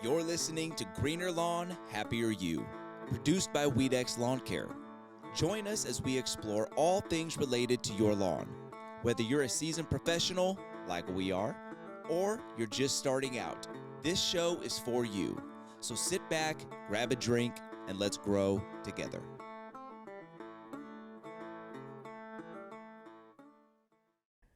You're listening to Greener Lawn, Happier You, produced by Weedex Lawn Care. Join us as we explore all things related to your lawn. Whether you're a seasoned professional, like we are, or you're just starting out, this show is for you. So sit back, grab a drink, and let's grow together.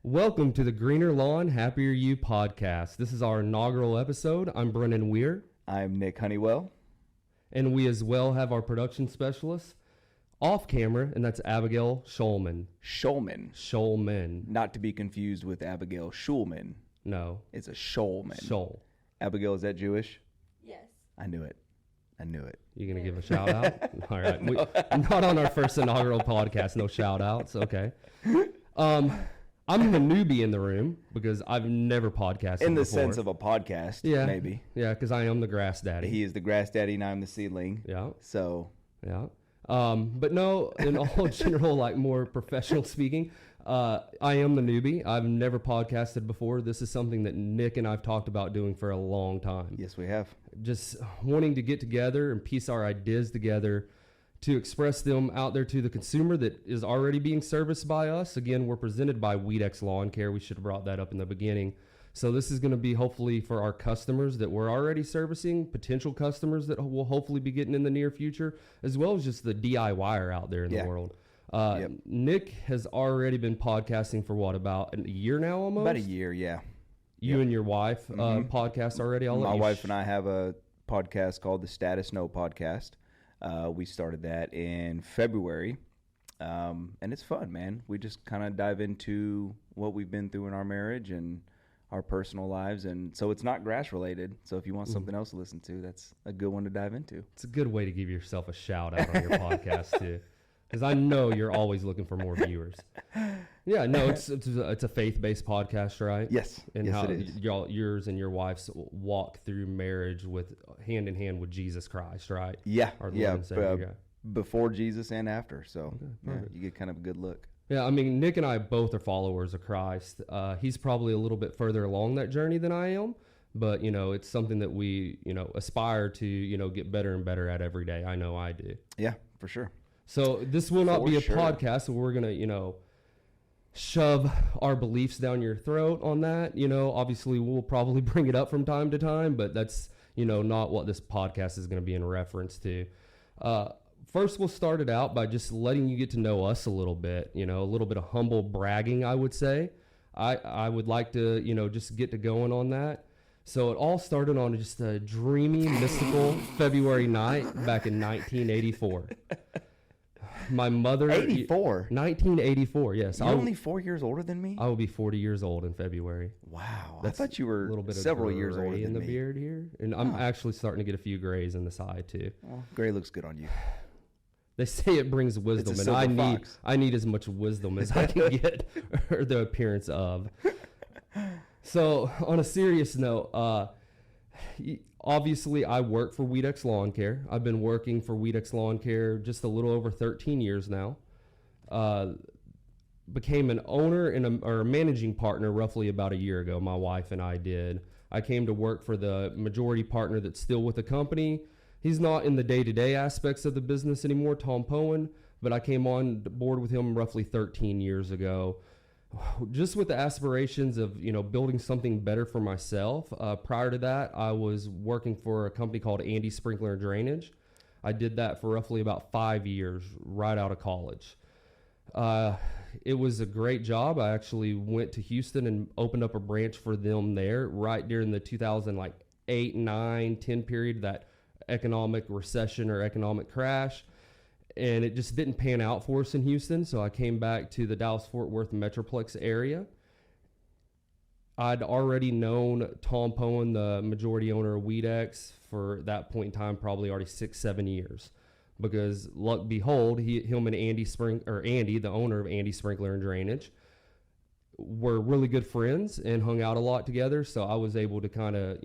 Welcome to the Greener Lawn, Happier You podcast. This is our inaugural episode. I'm Brennan Weir. I'm Nick Honeywell. And we as well have our production specialist off camera, and that's Abigail Schulman. Schulman. Not to be confused with Abigail Schulman. No. It's a Schulman. Schul. Abigail, is that Jewish? Yes. I knew it. You going to give a shout out? All right. Not on our first inaugural podcast. No shout outs. Okay. I'm the newbie in the room because I've never podcasted in the before. sense of a podcast, maybe. Yeah, because I am the grass daddy. He is the grass daddy and I'm the seedling. Yeah. So. Yeah. But no, in all general, like more professional speaking, I am the newbie. I've never podcasted before. This is something that Nick and I've talked about doing for a long time. Yes, we have. Just wanting to get together and piece our ideas together to express them out there to the consumer that is already being serviced by us. Again, we're presented by Weedex Lawn Care. We should have brought that up in the beginning. So this is going to be hopefully for our customers that we're already servicing, potential customers that we'll hopefully be getting in the near future, as well as just the DIYer out there in the world. Nick has already been podcasting for what, about a year now almost? About a year, yeah. You and your wife podcast already? My wife and I have a podcast called the Status Note Podcast. We started that in February, and it's fun, man. We just kind of dive into what we've been through in our marriage and our personal lives, and so it's not grass related. So if you want something else to listen to, that's a good one to dive into. It's a good way to give yourself a shout out on your podcast too, because I know you're always looking for more viewers. Yeah, no, it's a faith-based podcast, right? Yes, and yes, how it is. Yours and your wife's walk through marriage with hand in hand with Jesus Christ, right? Yeah, Our Lord and Savior, before Jesus and after. So you get kind of a good look. Yeah, I mean, Nick and I both are followers of Christ. He's probably a little bit further along that journey than I am, but, it's something that we, aspire to, get better and better at every day. I know I do. Yeah, for sure. So this will not be a podcast, so we're going to, shove our beliefs down your throat on that. Obviously we'll probably bring it up from time to time, but that's, not what this podcast is going to be in reference to. First, we'll start it out by just letting you get to know us a little bit, a little bit of humble bragging, I would say. I would like to, just get to going on that. So it all started on just a dreamy, mystical February night back in 1984. My mother... 84? 1984, yes. You're only 4 years older than me? I will be 40 years old in February. Wow. That's I thought you were a little bit several of years older than me. in the beard here. And I'm actually starting to get a few grays in the side, too. Well, gray looks good on you. They say it brings wisdom, and I need as much wisdom as I can get, or the appearance of. So, on a serious note, obviously, I work for Weedex Lawn Care. I've been working for Weedex Lawn Care just a little over 13 years now. Became an owner or a managing partner roughly about a year ago. My wife and I did. I came to work for the majority partner that's still with the company. He's not in the day-to-day aspects of the business anymore, Tom Poen, but I came on board with him roughly 13 years ago. Just with the aspirations of, building something better for myself. Prior to that, I was working for a company called Andy Sprinkler and Drainage. I did that for roughly about 5 years, right out of college. It was a great job. I actually went to Houston and opened up a branch for them there right during the 2008, 9, 10 period, that economic recession or economic crash. And it just didn't pan out for us in Houston, so I came back to the Dallas-Fort Worth Metroplex area. I'd already known Tom Poen, the majority owner of Weedex, for that point in time, probably already 6-7 years. Because, luck behold, him and Andy, the owner of Andy Sprinkler and Drainage, were really good friends and hung out a lot together. So I was able to kind of,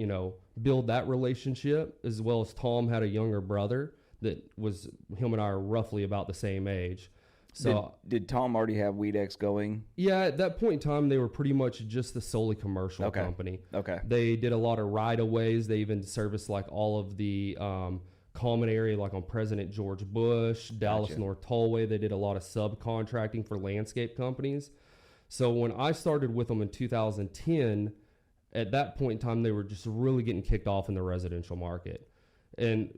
build that relationship, as well as Tom had a younger brother that was, him and I are roughly about the same age. So did Tom already have Weedex going? Yeah, at that point in time, they were pretty much just a solely commercial company. Okay. They did a lot of right-of-ways. They even serviced like all of the common area, like on President George Bush, Dallas North Tollway. They did a lot of subcontracting for landscape companies. So when I started with them in 2010, at that point in time, they were just really getting kicked off in the residential market. And,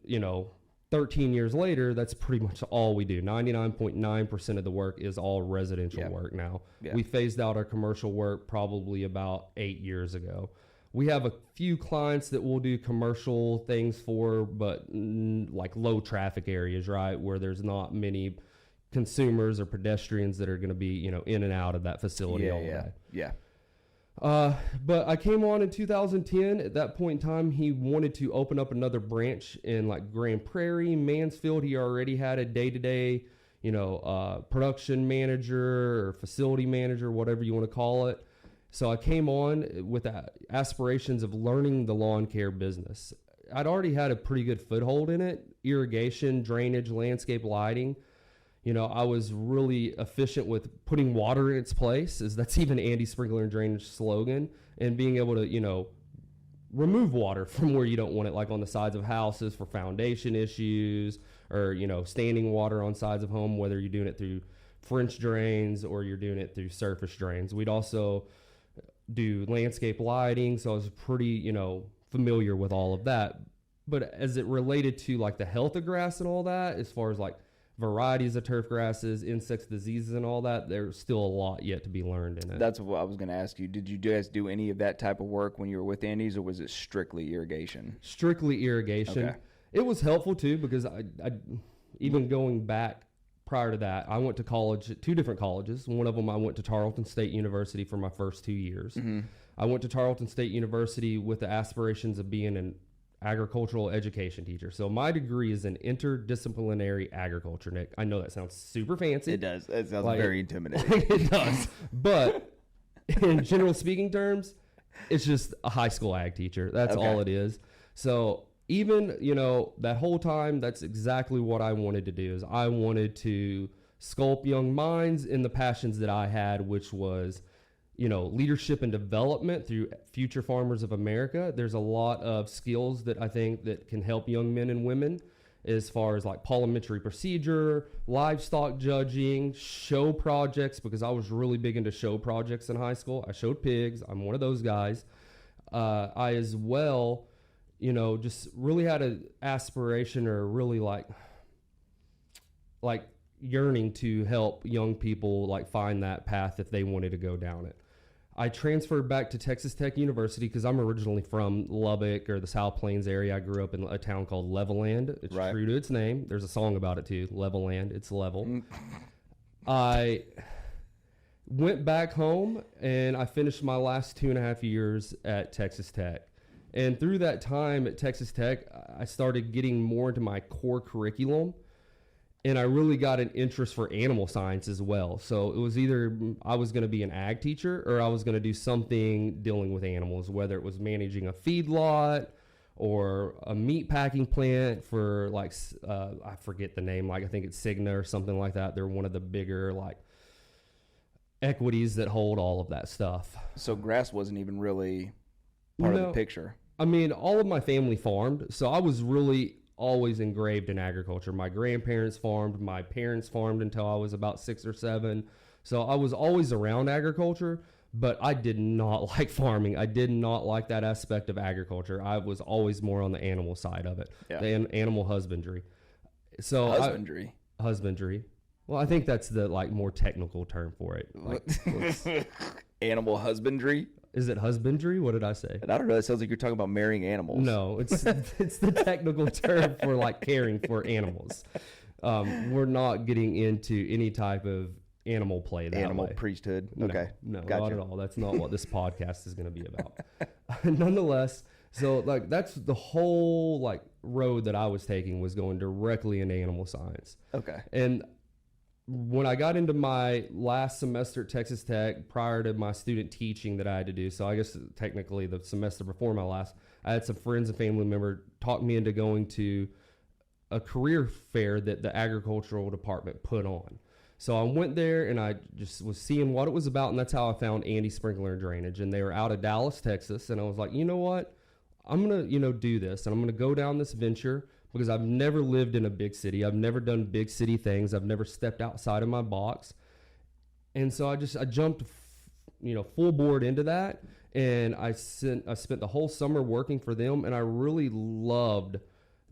13 years later, that's pretty much all we do. 99.9% of the work is all residential work now. Yeah. We phased out our commercial work probably about 8 years ago. We have a few clients that we'll do commercial things for, but like low traffic areas, right, where there's not many consumers or pedestrians that are going to be, in and out of that facility all day. Yeah. But I came on in 2010. At that point in time, he wanted to open up another branch in like Grand Prairie, Mansfield. He already had a day-to-day, production manager or facility manager, whatever you want to call it. So I came on with aspirations of learning the lawn care business. I'd already had a pretty good foothold in it: irrigation, drainage, landscape lighting. I was really efficient with putting water in its place, as that's even Andy's Sprinkler and Drainage slogan, and being able to, remove water from where you don't want it, like on the sides of houses for foundation issues, or, standing water on sides of home, whether you're doing it through French drains or you're doing it through surface drains. We'd also do landscape lighting, so I was pretty, familiar with all of that. But as it related to like the health of grass and all that, as far as like varieties of turf grasses, insects, diseases, and all that, there's still a lot yet to be learned in it. That's what I was going to ask you. Did you guys do any of that type of work when you were with Andy's, or was it strictly irrigation? Strictly irrigation. Okay. It was helpful too, because I even going back prior to that, I went to college at 2 different colleges. One of them, I went to Tarleton State University for my first 2 years. Mm-hmm. I went to Tarleton State University with the aspirations of being an agricultural education teacher. So my degree is in interdisciplinary agriculture, Nick. I know that sounds super fancy. It does. It sounds very intimidating. It does. But in general speaking terms, it's just a high school ag teacher. That's all it is. So even, that whole time, that's exactly what I wanted to do. Is I wanted to sculpt young minds in the passions that I had, which was, leadership and development through Future Farmers of America. There's a lot of skills that I think that can help young men and women, as far as like parliamentary procedure, livestock judging, show projects, because I was really big into show projects in high school. I showed pigs. I'm one of those guys. I as well, just really had an aspiration, or really like yearning to help young people like find that path if they wanted to go down it. I transferred back to Texas Tech University because I'm originally from Lubbock, or the South Plains area. I grew up in a town called Levelland. It's true to its name. There's a song about it too, Levelland. It's level. I went back home and I finished my last 2.5 years at Texas Tech. And through that time at Texas Tech, I started getting more into my core curriculum. And I really got an interest for animal science as well. So it was either I was going to be an ag teacher, or I was going to do something dealing with animals, whether it was managing a feedlot or a meat packing plant for like, I forget the name, like I think it's Cigna or something like that. They're one of the bigger like equities that hold all of that stuff. So grass wasn't even really part of the picture. I mean, all of my family farmed, so I was really always engraved in agriculture. My grandparents farmed, my parents farmed until I was about 6 or 7. So I was always around agriculture, but I did not like farming. I did not like that aspect of agriculture. I was always more on the animal side of it, the animal husbandry. So husbandry. Well, I think that's the like more technical term for it. Like, animal husbandry. Is it husbandry? What did I say? I don't know. It sounds like you're talking about marrying animals. No, it's the technical term for like caring for animals. We're not getting into any type of animal play that animal way. Priesthood. No, okay. No, gotcha. Not at all. That's not what this podcast is going to be about. Nonetheless, so like that's the whole like road that I was taking, was going directly into animal science. Okay. And when I got into my last semester at Texas Tech, prior to my student teaching that I had to do, so I guess technically the semester before my last, I had some friends and family member talk me into going to a career fair that the agricultural department put on. So I went there and I just was seeing what it was about, and that's how I found Andy Sprinkler and Drainage. And they were out of Dallas, Texas, and I was like, you know what? I'm going to, do this, and I'm going to go down this venture because I've never lived in a big city. I've never done big city things. I've never stepped outside of my box. And so I jumped, full board into that, and I spent the whole summer working for them, and I really loved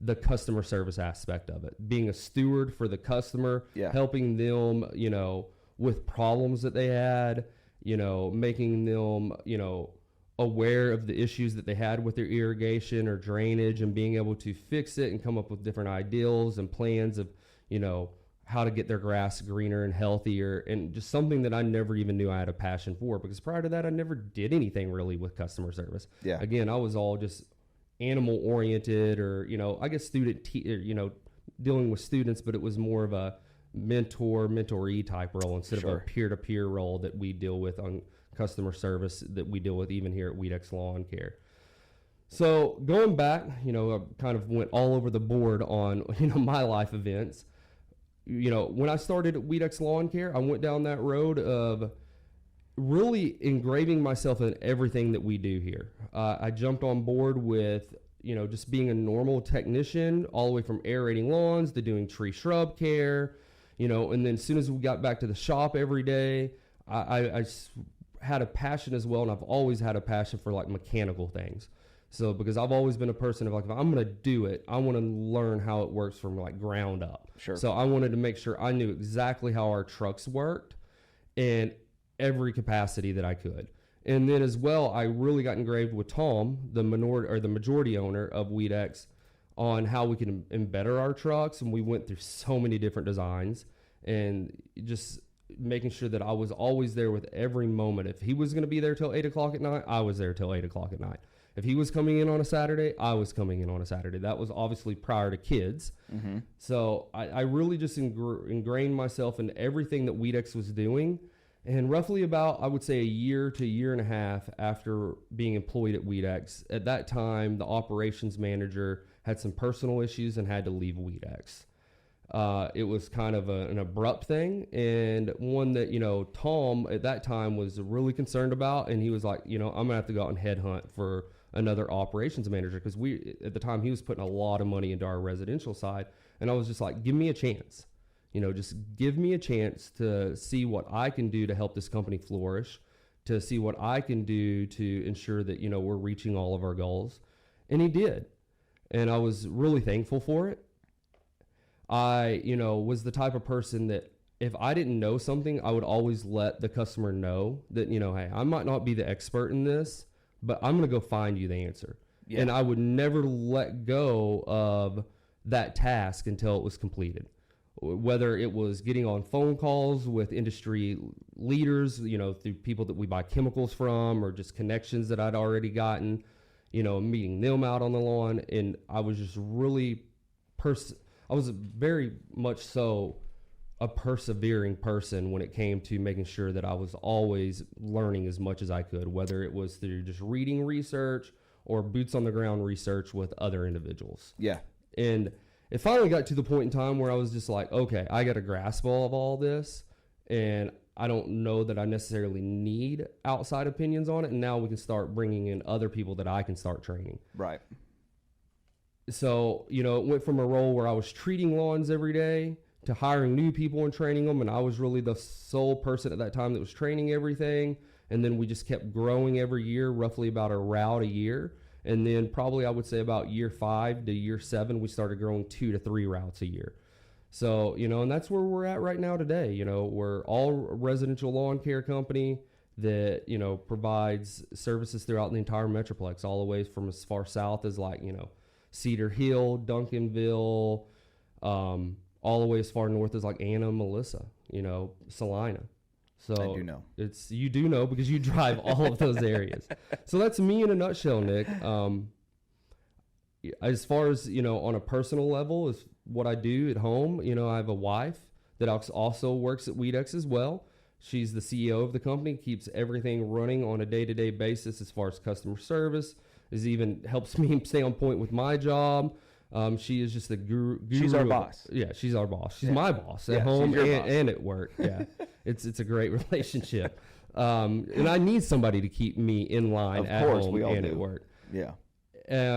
the customer service aspect of it, being a steward for the customer, helping them, with problems that they had, making them, aware of the issues that they had with their irrigation or drainage, and being able to fix it and come up with different ideals and plans of, how to get their grass greener and healthier, and just something that I never even knew I had a passion for, because prior to that, I never did anything really with customer service. Yeah. Again, I was all just animal oriented, or I guess dealing with students, but it was more of a mentoree type role instead of a peer-to-peer role that we deal with on customer service, that we deal with even here at Weedex Lawn Care. So going back, I kind of went all over the board on my life events. When I started at Weedex Lawn Care, I went down that road of really engraving myself in everything that we do here. I jumped on board with, just being a normal technician, all the way from aerating lawns to doing tree shrub care, and then as soon as we got back to the shop every day, I had a passion as well. And I've always had a passion for like mechanical things. So because I've always been a person of like, if I'm going to do it, I want to learn how it works from like ground up. Sure. So I wanted to make sure I knew exactly how our trucks worked in every capacity that I could. And then as well, I really got engraved with Tom, the majority owner of Weedex, on how we can better our trucks. And we went through so many different designs, and just making sure that I was always there with every moment. If he was going to be there till 8 o'clock at night, I was there till 8 o'clock at night. If he was coming in on a Saturday, I was coming in on a Saturday. That was obviously prior to kids. Mm-hmm. So I really just ingrained myself in everything that Weedex was doing. And roughly about, I would say, a year to a year and a half after being employed at Weedex, at that time, the operations manager had some personal issues and had to leave Weedex. It was kind of an abrupt thing, and one that, Tom at that time was really concerned about. And he was like, I'm going to have to go out and headhunt for another operations manager, because at the time, he was putting a lot of money into our residential side. And I was just like, give me a chance. Just give me a chance to see what I can do to help this company flourish, to see what I can do to ensure that, we're reaching all of our goals. And he did. And I was really thankful for it. I, was the type of person that if I didn't know something, I would always let the customer know that, hey, I might not be the expert in this, but I'm going to go find you the answer. Yeah. And I would never let go of that task until it was completed. Whether it was getting on phone calls with industry leaders, through people that we buy chemicals from, or just connections that I'd already gotten, meeting them out on the lawn. And I was just really I was very much so a persevering person when it came to making sure that I was always learning as much as I could, whether it was through just reading research or boots on the ground research with other individuals. Yeah. And it finally got to the point in time where I was just like, okay, I got a grasp of all this, and I don't know that I necessarily need outside opinions on it. And now we can start bringing in other people that I can start training. Right. So, it went from a role where I was treating lawns every day to hiring new people and training them. And I was really the sole person at that time that was training everything. And then we just kept growing every year, roughly about a route a year. And then probably I would say about year 5 to year 7, we started growing 2 to 3 routes a year. So, and that's where we're at right now today. We're all a residential lawn care company that, provides services throughout the entire Metroplex, all the way from as far south as Cedar Hill, Duncanville, all the way as far north as Anna, Melissa, Salina. So I do know. You do know because you drive all of those areas. So that's me in a nutshell, Nick. As far as, on a personal level, is what I do at home. I have a wife that also works at Weedex as well. She's the CEO of the company, keeps everything running on a day-to-day basis as far as customer service. Even helps me stay on point with my job. She is just the guru. She's our of- boss. Yeah, she's our boss. She's Yeah. my boss at Yeah, home she's your boss. and at work. Yeah, it's a great relationship. And I need somebody to keep me in line Of at course, home we all and do. at work. Yeah.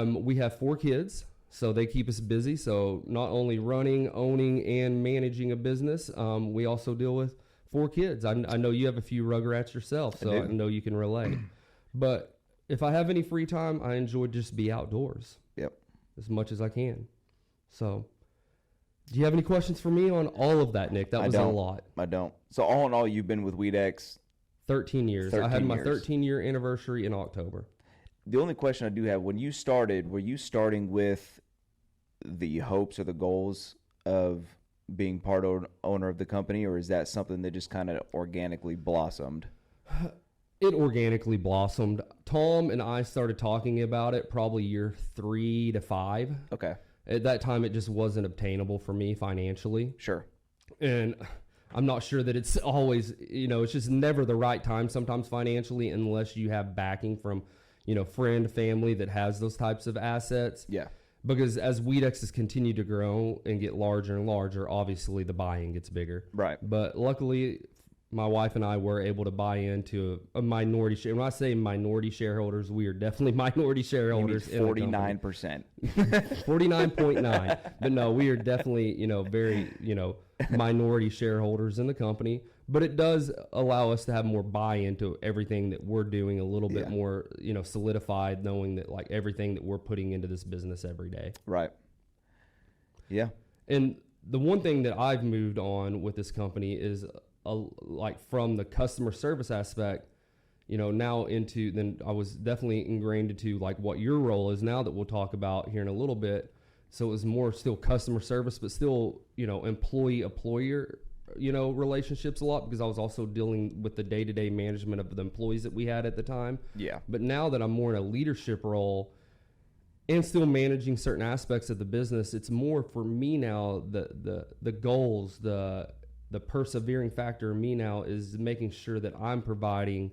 We have 4 kids, so they keep us busy. So not only running, owning, and managing a business, we also deal with 4 kids. I know you have a few rugrats yourself, so I know you can relate. But if I have any free time, I enjoy just be outdoors. Yep. As much as I can. So, do you have any questions for me on all of that, Nick? That was a lot. I don't. So all in all, you've been with Weedex 13 years. I had 13 my years. 13-year anniversary in October. The only question I do have, when you started, were you starting with the hopes or the goals of being owner of the company, or is that something that just kind of organically blossomed? It organically blossomed. Tom and I started talking about it probably year 3 to 5. Okay. At that time, it just wasn't obtainable for me financially. Sure. And I'm not sure that it's always, it's just never the right time sometimes financially unless you have backing from, friend, family that has those types of assets. Yeah. Because as Weedex has continued to grow and get larger and larger, obviously the buy-in gets bigger. Right. But luckily, my wife and I were able to buy into a minority share. When I say minority shareholders, we are definitely minority shareholders. 49%. 49.9. But no, we are definitely, very, minority shareholders in the company. But it does allow us to have more buy-in to everything that we're doing, a little bit more, solidified, knowing that like everything that we're putting into this business every day. Right. Yeah. And the one thing that I've moved on with this company is like from the customer service aspect, now into, then I was definitely ingrained into like what your role is now that we'll talk about here in a little bit. So it was more still customer service, but still, employee-employer, relationships a lot, because I was also dealing with the day-to-day management of the employees that we had at the time. Yeah. But now that I'm more in a leadership role and still managing certain aspects of the business, it's more for me now, the goals, the persevering factor in me now is making sure that I'm providing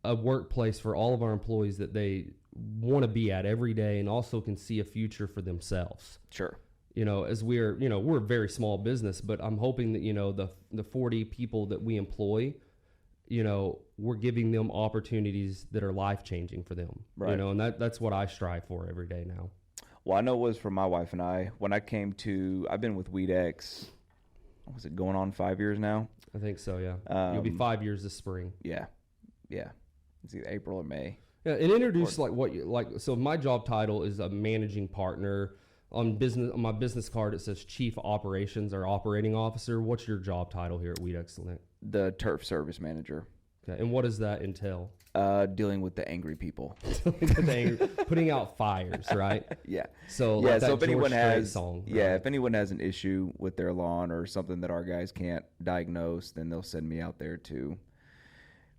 a workplace for all of our employees that they want to be at every day and also can see a future for themselves. Sure. As we're a very small business, but I'm hoping that, the 40 people that we employ, we're giving them opportunities that are life-changing for them. Right. And that's what I strive for every day now. Well, I know it was for my wife and I. When I came to, I've been with Weedex, was it going on 5 years now? I think so, yeah. You'll be 5 years this spring. Yeah. Yeah. It's either April or May. Yeah, and introduce so my job title is a managing partner. On my business card, it says Chief Operations or Operating Officer. What's your job title here at Weedex, Nick? The turf service manager. Okay, and what does that entail? Dealing with the angry people. Putting out fires, right? Yeah. So yeah. like So if anyone has, song, yeah, right? if anyone has an issue with their lawn or something that our guys can't diagnose, then they'll send me out there to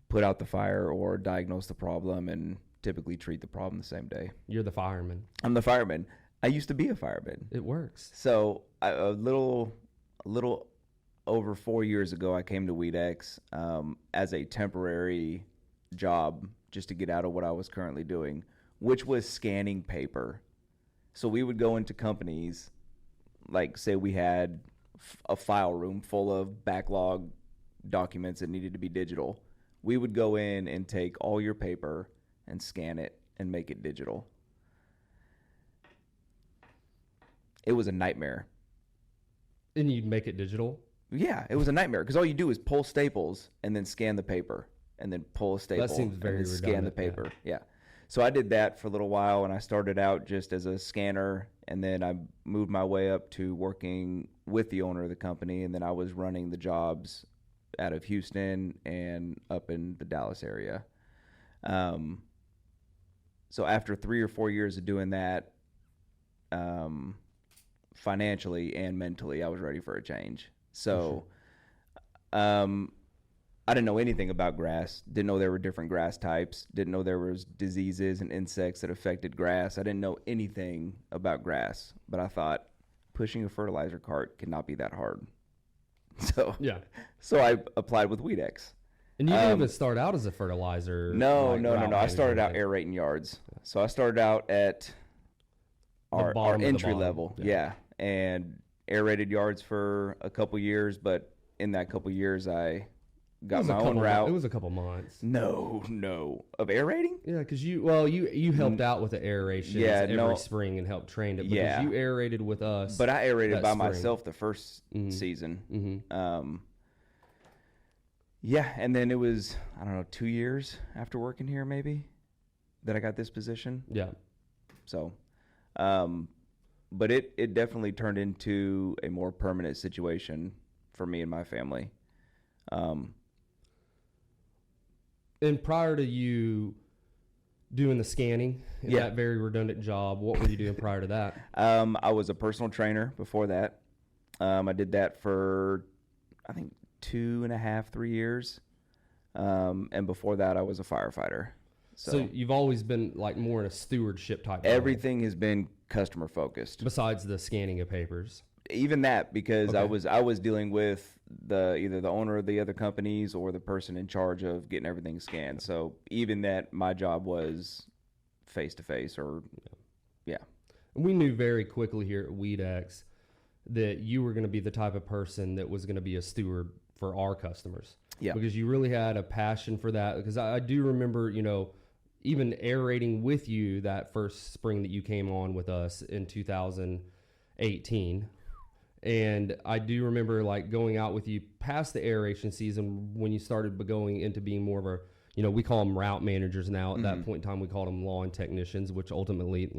put out the fire or diagnose the problem, and typically treat the problem the same day. You're the fireman. I'm the fireman. I used to be a fireman. It works. So a little over 4 years ago, I came to Weedex as a temporary job just to get out of what I was currently doing, which was scanning paper. So we would go into companies, like say we had a file room full of backlog documents that needed to be digital. We would go in and take all your paper and scan it and make it digital. It was a nightmare. And you'd make it digital? Yeah, it was a nightmare because all you do is pull staples and then scan the paper, and then pull a staple seems very and then scan the redundant, paper. Yeah. So I did that for a little while, and I started out just as a scanner, and then I moved my way up to working with the owner of the company, and then I was running the jobs out of Houston and up in the Dallas area. So after 3 or 4 years of doing that, financially and mentally, I was ready for a change. So, I didn't know anything about grass. Didn't know there were different grass types. Didn't know there was diseases and insects that affected grass. I didn't know anything about grass, but I thought pushing a fertilizer cart could not be that hard. So I applied with Weedex. And you didn't even start out as a fertilizer. No. I started out aerating yards. So I started out at our bottom of the entry bottom. level. Yeah. And aerated yards for a couple years, but in that couple years I got my own route. It was a couple months. No. Of aerating? Yeah, because you helped out with the aeration every spring and helped train it because you aerated with us. But I aerated by spring. myself the first season. Mm-hmm. Yeah, and then it was, I don't know, 2 years after working here maybe that I got this position. Yeah. So, but it definitely turned into a more permanent situation for me and my family. And prior to you doing the scanning in that very redundant job, what were you doing prior to that? I was a personal trainer before that. I did that for, I think, 2.5, 3 years. And before that, I was a firefighter. So you've always been like more in a stewardship type role. Everything has been customer focused. Besides the scanning of papers. Even that, because I was dealing with either the owner of the other companies or the person in charge of getting everything scanned. So even that, my job was face to face or We knew very quickly here at Weedex that you were going to be the type of person that was going to be a steward for our customers. Yeah. Because you really had a passion for that. Because I do remember, even aerating with you that first spring that you came on with us in 2018. And I do remember like going out with you past the aeration season when you started going into being more of a, we call them route managers now. At that point in time, we called them lawn technicians, which ultimately,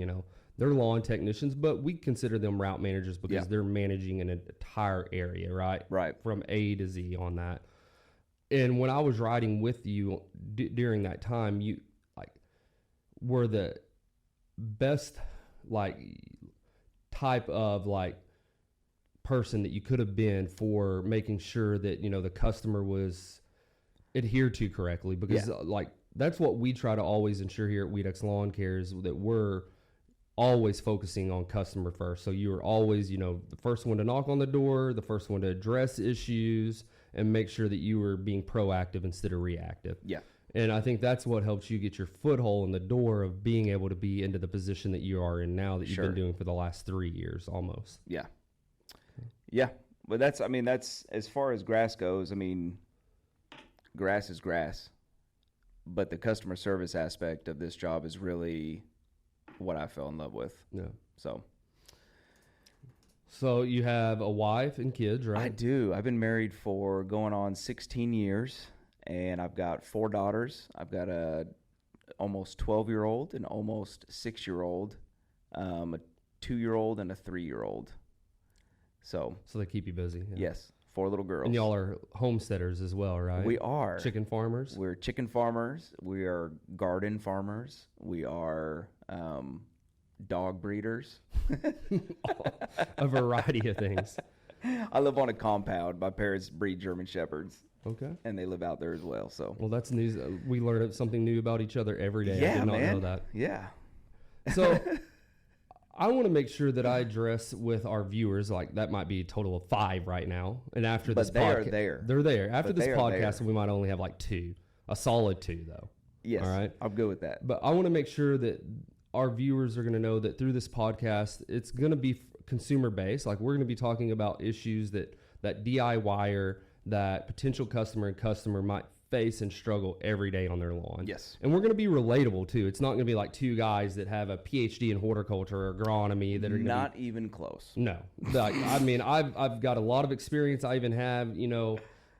they're lawn technicians, but we consider them route managers because they're managing an entire area, right? Right. From A to Z on that. And when I was riding with you during that time, you were the best type of person that you could have been for making sure that the customer was adhered to correctly, because that's what we try to always ensure here at Weedex Lawn Care is that we're always focusing on customer first. So you are always the first one to knock on the door, the first one to address issues, and make sure that you were being proactive instead of reactive. Yeah. And I think that's what helps you get your foothold in the door of being able to be into the position that you are in now that you've been doing for the last 3 years almost. Yeah. Yeah. But that's as far as grass goes, grass is grass. But the customer service aspect of this job is really what I fell in love with. Yeah. So you have a wife and kids, right? I do. I've been married for going on 16 years. And I've got 4 daughters. I've got a almost 12-year-old, an almost 6-year-old, a 2-year-old, and a 3-year-old. So they keep you busy. Yeah. Yes, 4 little girls. And y'all are homesteaders as well, right? We are. Chicken farmers? We're chicken farmers. We are garden farmers. We are dog breeders. A variety of things. I live on a compound. My parents breed German Shepherds. Okay. And they live out there as well. So. Well, that's news. We learn something new about each other every day. Yeah, I did not man. know that. Yeah. So I want to make sure that I address with our viewers, that might be a total of 5 right now. And after this podcast. But they are there. They're there. After this podcast, there. we might only have 2. A solid 2, though. Yes. All right. I'm good with that. But I want to make sure that our viewers are going to know that through this podcast, it's going to be consumer based. We're going to be talking about issues that DIYer, that potential customer might face and struggle every day on their lawn. Yes. And we're going to be relatable too. It's not going to be 2 guys that have a PhD in horticulture or agronomy that are not even close. No. I've got a lot of experience. I even have,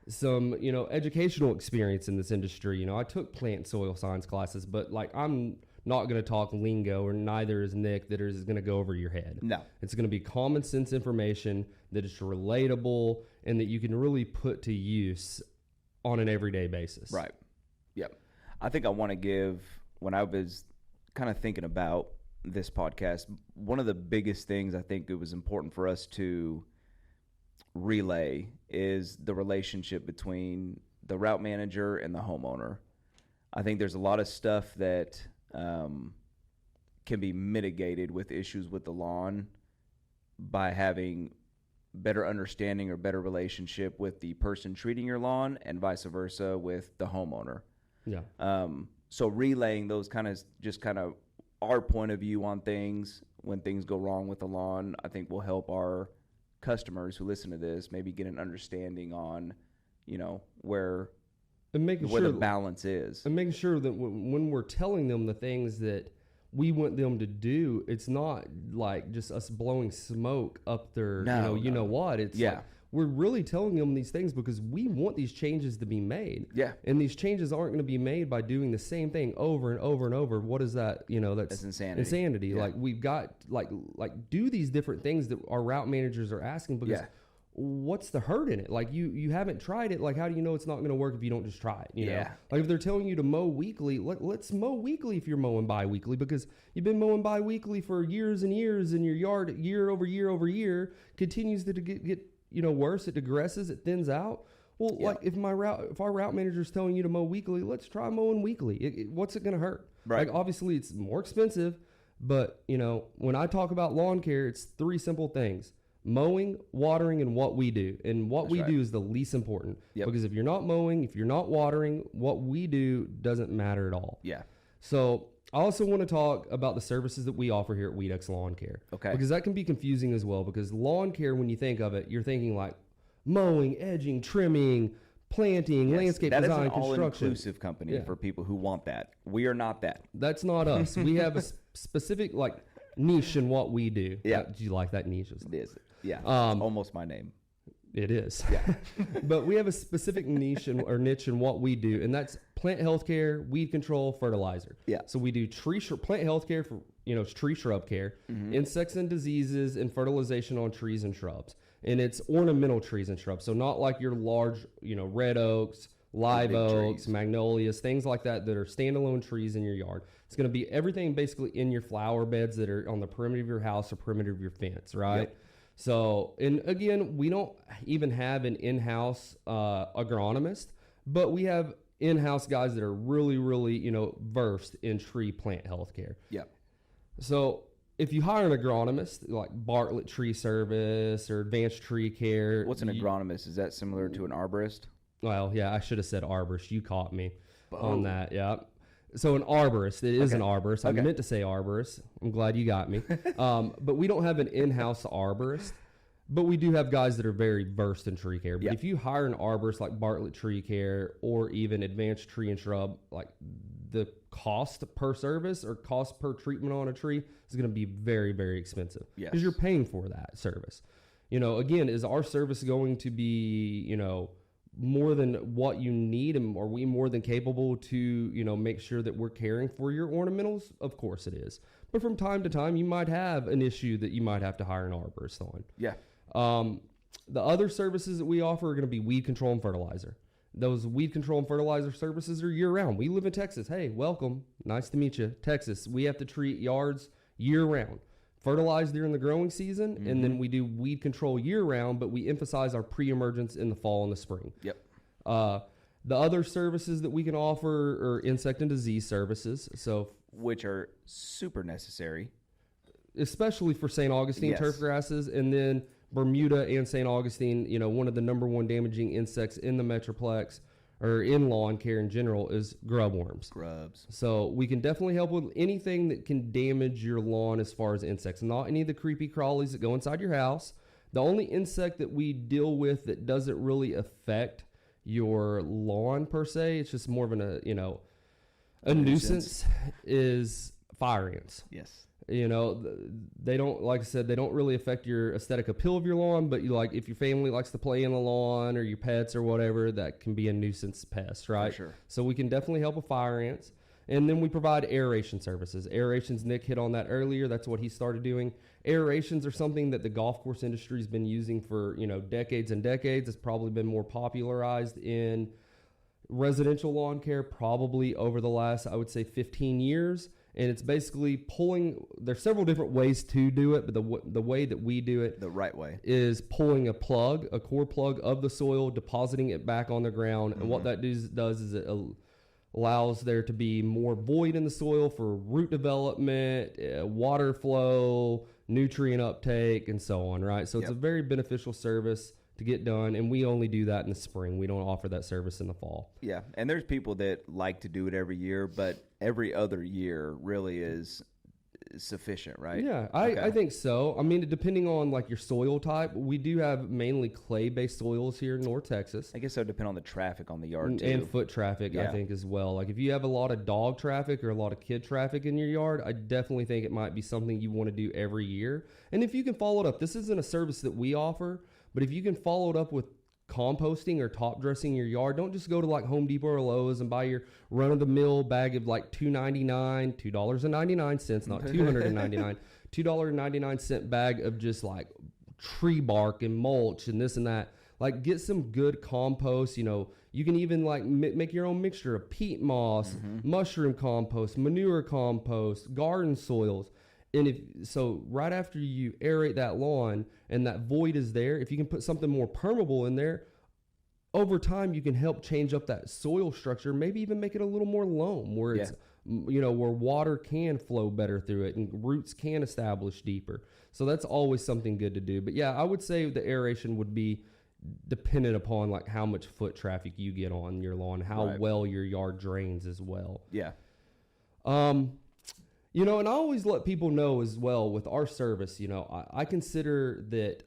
some, educational experience in this industry. I took plant and soil science classes, but I'm not going to talk lingo, or neither is Nick, that is going to go over your head. No. It's going to be common sense information that is relatable and that you can really put to use on an everyday basis. Right. Yep. I think I want to give, when I was kind of thinking about this podcast, one of the biggest things I think it was important for us to relay is the relationship between the route manager and the homeowner. I think there's a lot of stuff that can be mitigated with issues with the lawn by having better understanding or better relationship with the person treating your lawn and vice versa with the homeowner. Yeah. So relaying those kind of our point of view on things when things go wrong with the lawn, I think will help our customers who listen to this maybe get an understanding on, where the balance is. And making sure that when we're telling them the things that we want them to do, it's not like just us blowing smoke up their, know what? It's like we're really telling them these things because we want these changes to be made. Yeah. And these changes aren't going to be made by doing the same thing over and over and over. What is that? That's insanity. Yeah. Like we've got like do these different things that our route managers are asking because what's the hurt in it? Like you haven't tried it. Like how do you know it's not going to work if you don't just try it? You know? Like if they're telling you to mow weekly, let's mow weekly if you're mowing bi-weekly because you've been mowing bi-weekly for years and years and your yard year over year over year continues to get worse. It digresses, it thins out. Well, like if our route manager is telling you to mow weekly, let's try mowing weekly. What's it going to hurt? Right. Like obviously it's more expensive, but when I talk about lawn care, it's 3 simple things: mowing, watering, and what we do. And what we do is the least important because if you're not mowing, if you're not watering, what we do doesn't matter at all. Yeah. So I also want to talk about the services that we offer here at Weedex Lawn Care. Okay. Because that can be confusing as well because lawn care, when you think of it, you're thinking like mowing, edging, trimming, planting, landscape design, construction. That is an all-inclusive company for people who want that. We are not that. That's not us. We have a specific niche in what we do. Yeah. Do you like that niche? It is. Yeah. It's almost my name. It is. Yeah. But we have a specific niche or niche in what we do, and that's plant health care, weed control, fertilizer. Yeah. So we do plant health care for, tree shrub care, insects and diseases, and fertilization on trees and shrubs. And it's ornamental trees and shrubs. So not like your large, red oaks, live oaks, magnolias, things like that are standalone trees in your yard. It's going to be everything basically in your flower beds that are on the perimeter of your house or perimeter of your fence, right? Yep. So, and again, we don't even have an in-house agronomist, but we have in-house guys that are really, really, versed in tree plant health care. Yeah. So if you hire an agronomist like Bartlett Tree Service or Advanced Tree Care. What's an agronomist? Is that similar to an arborist? Well, yeah, I should have said arborist. You caught me on that. Yeah. So an arborist, it is an arborist. I meant to say arborist. I'm glad you got me. But we don't have an in-house arborist, but we do have guys that are very versed in tree care. But if you hire an arborist like Bartlett Tree Care or even Advanced Tree and Shrub, like the cost per service or cost per treatment on a tree is going to be very, very expensive. Yes. Because you're paying for that service. Again, is our service going to be, more than what you need, and are we more than capable to make sure that we're caring for your ornamentals? Of course it is, but from time to time you might have an issue that you might have to hire an arborist on. The other services that we offer are going to be weed control and fertilizer. Those weed control and fertilizer services are year round. We live in Texas. Hey, welcome, nice to meet you, Texas. We have to treat yards year round. Fertilize during the growing season, and then we do weed control year-round, but we emphasize our pre-emergence in the fall and the spring. Yep. The other services that we can offer are insect and disease services, which are super necessary, especially for St. Augustine turf grasses, and then Bermuda and St. Augustine. One of the number one damaging insects in the Metroplex or in lawn care in general is grubworms. Grubs. So we can definitely help with anything that can damage your lawn as far as insects. Not any of the creepy crawlies that go inside your house. The only insect that we deal with that doesn't really affect your lawn per se, it's just more of a nuisance, is fire ants. Yes. They don't, like I said, they don't really affect your aesthetic appeal of your lawn, but if your family likes to play in the lawn or your pets or whatever, that can be a nuisance pest, right? For sure. So we can definitely help with fire ants. And then we provide aeration services. Aerations, Nick hit on that earlier. That's what he started doing. Aerations are something that the golf course industry has been using for, decades and decades. It's probably been more popularized in residential lawn care probably over the last, I would say, 15 years. And it's basically pulling, there's several different ways to do it, but the way that we do it, the right way, is pulling a core plug of the soil, depositing it back on the ground. And what that does is it allows there to be more void in the soil for root development, water flow, nutrient uptake, and so on, right? So it's a very beneficial service to get done, and we only do that in the spring. We don't offer that service in the fall. Yeah, and there's people that like to do it every year, but every other year really is sufficient, right? Yeah, Okay. I think so. I mean, depending on like your soil type, we do have mainly clay-based soils here in North Texas. I guess that would depend on the traffic on the yard too. And foot traffic, I Yeah. think, as well. Like if you have a lot of dog traffic or a lot of kid traffic in your yard, I definitely think it might be something you want to do every year. And if you can follow it up, this isn't a service that we offer, but if you can follow it up with composting or top dressing your yard, don't just go to like Home Depot or Lowe's and buy your run-of-the-mill bag of like $2.99, $2.99, not $2.99, $2.99 bag of just like tree bark and mulch and this and that. Like get some good compost. You know, you can even like make your own mixture of peat moss, mushroom compost, manure compost, garden soils. And if so, right after you aerate that lawn and that void is there, if you can put something more permeable in there, over time you can help change up that soil structure, maybe even make it a little more loam where it's, you know, where water can flow better through it and roots can establish deeper. So that's always something good to do. But yeah, I would say the aeration would be dependent upon like how much foot traffic you get on your lawn, how well your yard drains as well. Yeah. You know, and I always let people know as well with our service, you know, I consider that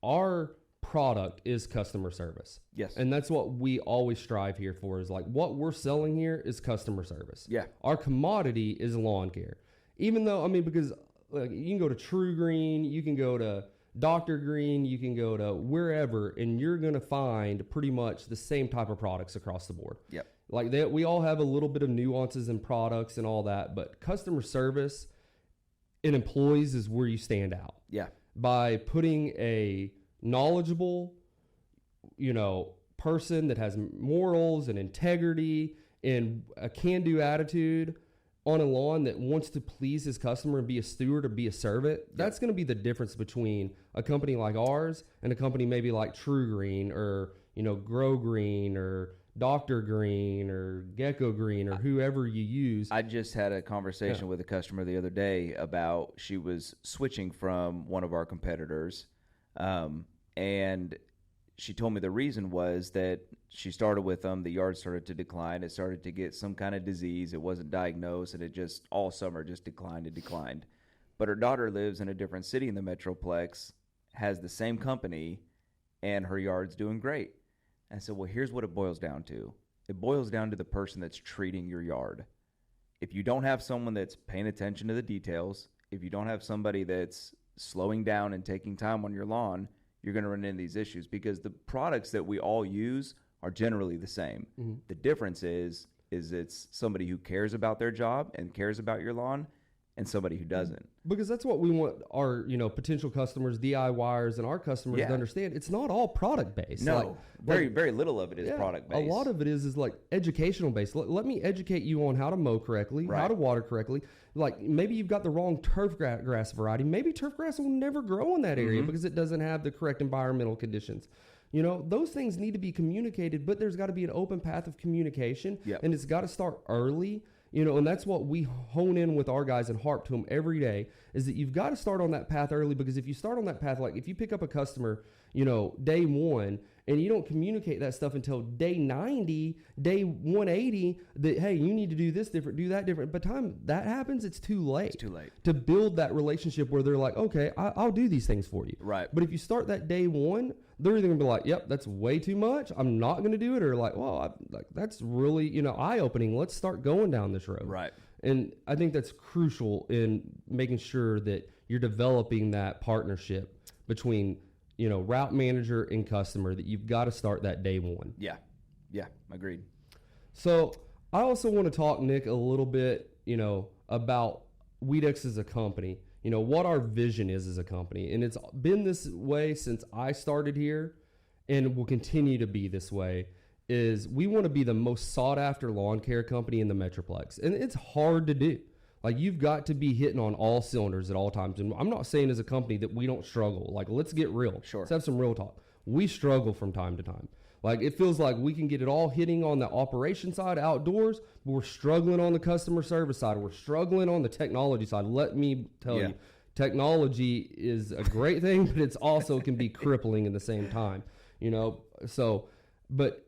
our product is customer service. Yes. And that's what we always strive here for is like what we're selling here is customer service. Yeah. Our commodity is lawn care. Even though, I mean, because like, you can go to True Green, you can go to Dr. Green, you can go to wherever, and you're going to find pretty much the same type of products across the board. Yep. Like that, we all have a little bit of nuances in products and all that, but customer service and employees is where you stand out. Yeah. By putting a knowledgeable, you know, person that has morals and integrity and a can-do attitude on a lawn that wants to please his customer and be a steward or be a servant, that's going to be the difference between a company like ours and a company maybe like True Green or, you know, Grow Green or Dr. Green or Gecko Green or whoever you use. I just had a conversation with a customer the other day about she was switching from one of our competitors, and she told me the reason was that she started with them, the yard started to decline, it started to get some kind of disease, it wasn't diagnosed, and it just all summer just declined and declined. But her daughter lives in a different city in the Metroplex, has the same company, and her yard's doing great. I said, well, here's what it boils down to. It boils down to the person that's treating your yard. If you don't have someone that's paying attention to the details, if you don't have somebody that's slowing down and taking time on your lawn, you're going to run into these issues because the products that we all use are generally the same. Mm-hmm. The difference is it's somebody who cares about their job and cares about your lawn and somebody who doesn't. Because that's what we want our, you know, potential customers, DIYers, and our customers to understand. It's not all product based. No, very little of it is product based. A lot of it is like educational based. Let me educate you on how to mow correctly, how to water correctly. Like maybe you've got the wrong turf grass variety. Maybe turf grass will never grow in that area because it doesn't have the correct environmental conditions. You know, those things need to be communicated, but there's got to be an open path of communication, and it's got to start early. You know, and that's what we hone in with our guys and harp to them every day is that you've got to start on that path early because if you start on that path, like if you pick up a customer, you know, day one and you don't communicate that stuff until day 90, day 180, that, hey, you need to do this different, do that different. By the time that happens, it's too late. It's too late. To build that relationship where they're like, okay, I'll do these things for you. Right. But if you start that day one, they're either going to be like, yep, that's way too much, I'm not going to do it, or like, well, that's really, you know, eye-opening. Let's start going down this road. Right. And I think that's crucial in making sure that you're developing that partnership between, you know, route manager and customer, that you've got to start that day one. Yeah. Yeah. Agreed. So I also want to talk, Nick, a little bit, you know, about Weedex as a company, you know, what our vision is as a company. And it's been this way since I started here and will continue to be this way, is we want to be the most sought after lawn care company in the Metroplex. And it's hard to do. Like you've got to be hitting on all cylinders at all times. And I'm not saying as a company that we don't struggle. Like let's get real. Sure. Let's have some real talk. We struggle from time to time. Like it feels like we can get it all hitting on the operation side outdoors, but we're struggling on the customer service side. We're struggling on the technology side. Let me tell you, technology is a great thing, but it's also can be crippling at the same time, you know? So, but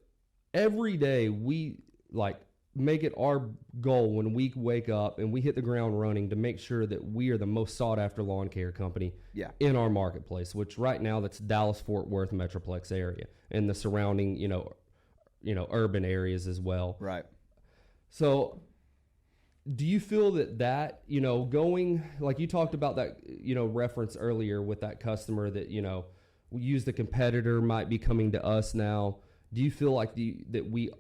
every day we like make it our goal when we wake up and we hit the ground running to make sure that we are the most sought after lawn care company in our marketplace, which right now that's Dallas-Fort Worth Metroplex area and the surrounding, urban areas as well. Right. So do you feel that, going, like you talked about that, reference earlier with that customer that, we use the competitor might be coming to us now. Do you feel like that we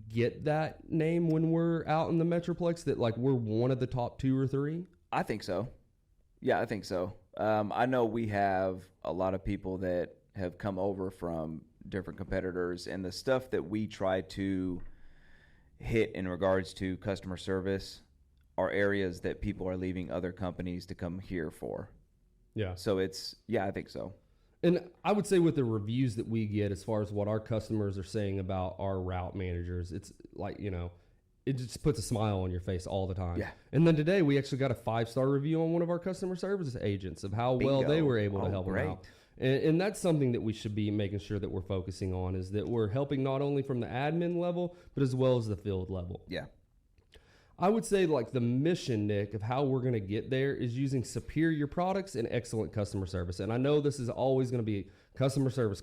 get that name when we're out in the Metroplex, that like we're one of the top 2 or 3? I think so. Yeah, I think so. I know we have a lot of people that have come over from different competitors, and the stuff that we try to hit in regards to customer service are areas that people are leaving other companies to come here for. Yeah. So I think so. And I would say with the reviews that we get as far as what our customers are saying about our route managers, it's like, it just puts a smile on your face all the time. Yeah. And then today we actually got a 5-star review on one of our customer service agents of how well they were able to help them out. And that's something that we should be making sure that we're focusing on, is that we're helping not only from the admin level, but as well as the field level. Yeah. I would say like the mission, Nick, of how we're going to get there is using superior products and excellent customer service. And I know this is always going to be customer service,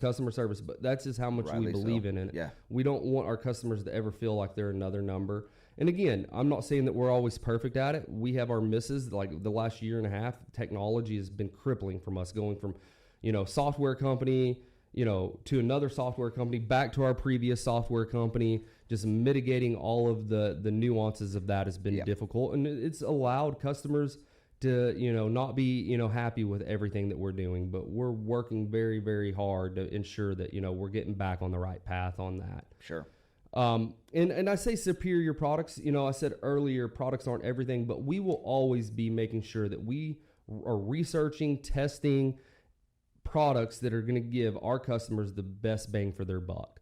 but that's just how much we believe in it. Yeah. We don't want our customers to ever feel like they're another number. And again, I'm not saying that we're always perfect at it. We have our misses. Like the last year and a half, technology has been crippling from us, going from, software company, to another software company, back to our previous software company. Just mitigating all of the nuances of that has been difficult, and it's allowed customers to, not be, happy with everything that we're doing, but we're working very, very hard to ensure that, we're getting back on the right path on that. Sure. And I say superior products, I said earlier, products aren't everything, but we will always be making sure that we are researching, testing products that are going to give our customers the best bang for their buck.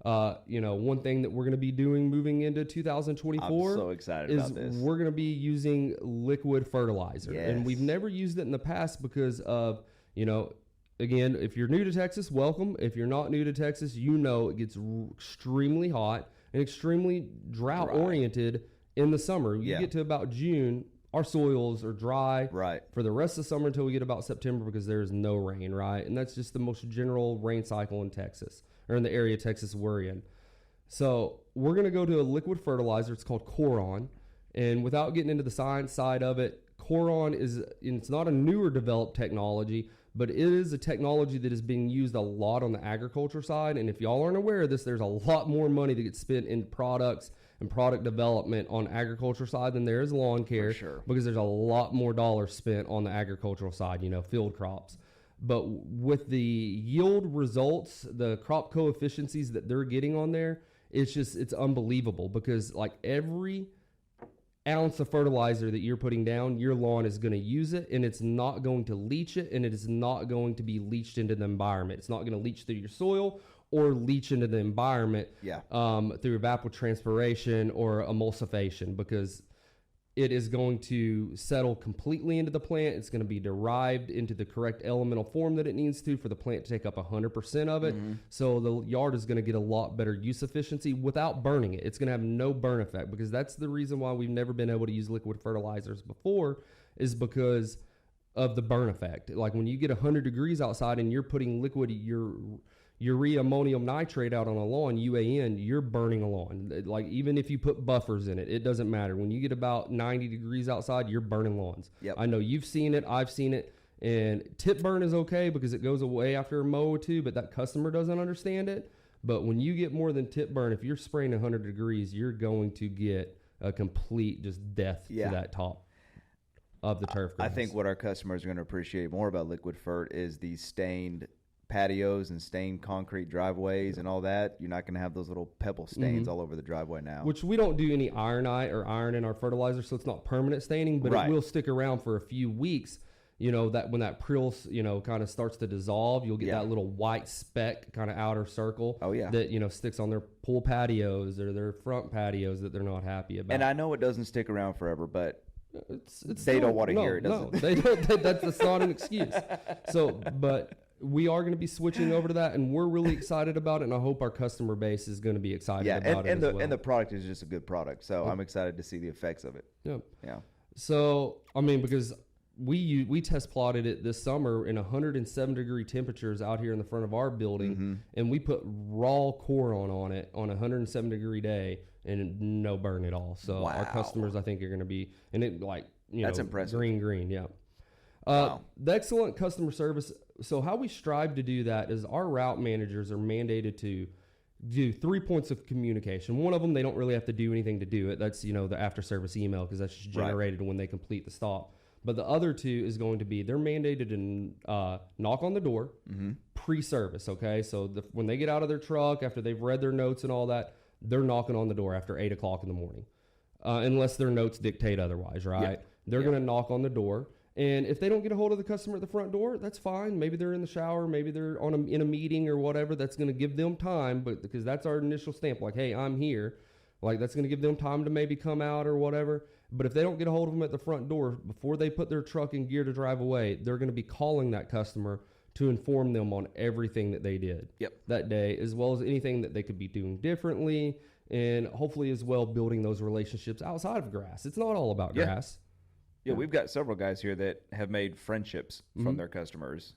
One thing that we're going to be doing moving into 2024 I'm so excited is about this. we're going to be using liquid fertilizer. Yes. And we've never used it in the past because of, again, if you're new to Texas, welcome. If you're not new to Texas, it gets extremely hot and extremely drought oriented in the summer. You get to about June, our soils are dry for the rest of the summer until we get about September, because there is no rain, right? And that's just the most general rain cycle in Texas, or in the area of Texas we're in. So we're going to go to a liquid fertilizer. It's called Coron. And without getting into the science side of it, Coron it's not a newer developed technology, but it is a technology that is being used a lot on the agriculture side. And if y'all aren't aware of this, there's a lot more money that gets spent in products and product development on agriculture side than there is lawn care. For sure. Because there's a lot more dollars spent on the agricultural side, field crops. But with the yield results, the crop coefficiencies that they're getting on there, it's unbelievable, because like every ounce of fertilizer that you're putting down, your lawn is going to use it, and it's not going to leach it, and it is not going to be leached into the environment. It's not going to leach through your soil or leach into the environment through evapotranspiration or emulsification, because it is going to settle completely into the plant. It's going to be derived into the correct elemental form that it needs to for the plant to take up 100% of it. Mm-hmm. So the yard is going to get a lot better use efficiency without burning it. It's going to have no burn effect, because that's the reason why we've never been able to use liquid fertilizers before, is because of the burn effect. Like when you get 100 degrees outside and you're putting liquid urea ammonium nitrate out on a lawn, UAN, you're burning a lawn. Like even if you put buffers in it, it doesn't matter. When you get about 90 degrees outside, you're burning lawns. Yep. I know you've seen it, I've seen it, and tip burn is okay because it goes away after a mow or two, but that customer doesn't understand it. But when you get more than tip burn, if you're spraying 100 degrees, you're going to get a complete just death to that top of the turf grass. I think what our customers are going to appreciate more about liquid fert is the stained patios and stained concrete driveways and all that. You're not going to have those little pebble stains all over the driveway now. Which we don't do any ironite or iron in our fertilizer, so it's not permanent staining, but it will stick around for a few weeks. That when that prill, kind of starts to dissolve, you'll get that little white speck kind of outer circle that, sticks on their pool patios or their front patios that they're not happy about. And I know it doesn't stick around forever, but they don't want to hear it, does it? They don't. That's not an excuse. So, but we are going to be switching over to that, and we're really excited about it, and I hope our customer base is going to be excited about it as well. And the product is just a good product, so I'm excited to see the effects of it. Yeah. So, I mean, because we test plotted it this summer in 107-degree temperatures out here in the front of our building, and we put raw core on it on a 107-degree day, and no burn at all. So our customers, I think, are going to be, and it that's impressive. Green, yeah. The excellent customer service. So how we strive to do that is our route managers are mandated to do 3 points of communication. One of them, they don't really have to do anything to do it. That's, the after service email, because that's just generated when they complete the stop. But the other two is going to be, they're mandated to knock on the door pre-service, okay? So when they get out of their truck, after they've read their notes and all that, they're knocking on the door after 8 o'clock in the morning, unless their notes dictate otherwise, right? Yeah. They're going to knock on the door. And if they don't get a hold of the customer at the front door, that's fine. Maybe they're in the shower. Maybe they're in a meeting or whatever. That's going to give them time, but because that's our initial stamp, like, hey, I'm here. Like, that's going to give them time to maybe come out or whatever. But if they don't get a hold of them at the front door before they put their truck in gear to drive away, they're going to be calling that customer to inform them on everything that they did that day, as well as anything that they could be doing differently, and hopefully as well building those relationships outside of grass. It's not all about grass. Yeah, we've got several guys here that have made friendships from their customers.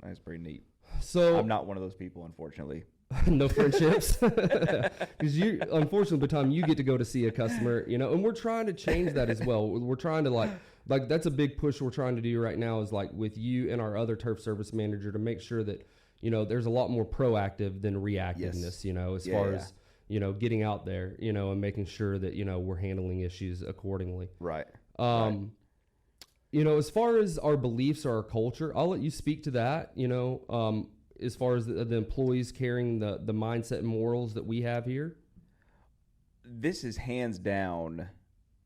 That's pretty neat. So I'm not one of those people, unfortunately. No friendships, because unfortunately, by the time you get to go to see a customer, and we're trying to change that as well. We're trying to like that's a big push we're trying to do right now, is like with you and our other turf service manager, to make sure that there's a lot more proactive than reactiveness. As far as getting out there, and making sure that we're handling issues accordingly. Right. As far as our beliefs or our culture, I'll let you speak to that. As far as the employees carrying the mindset and morals that we have here? This is hands down,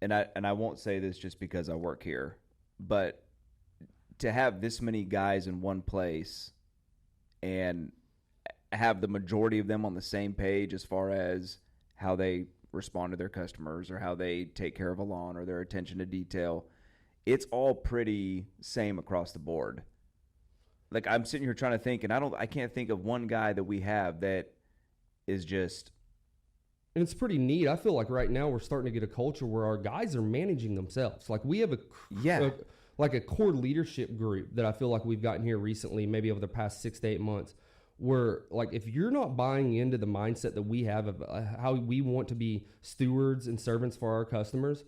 and I won't say this just because I work here, but to have this many guys in one place and have the majority of them on the same page as far as how they respond to their customers or how they take care of a lawn or their attention to detail, it's all pretty same across the board. Like, I'm sitting here trying to think, and I can't think of one guy that we have that is just. And it's pretty neat. I feel like right now we're starting to get a culture where our guys are managing themselves. Like, we have a core leadership group that I feel like we've gotten here recently, maybe over the past 6 to 8 months, where, like, if you're not buying into the mindset that we have of how we want to be stewards and servants for our customers,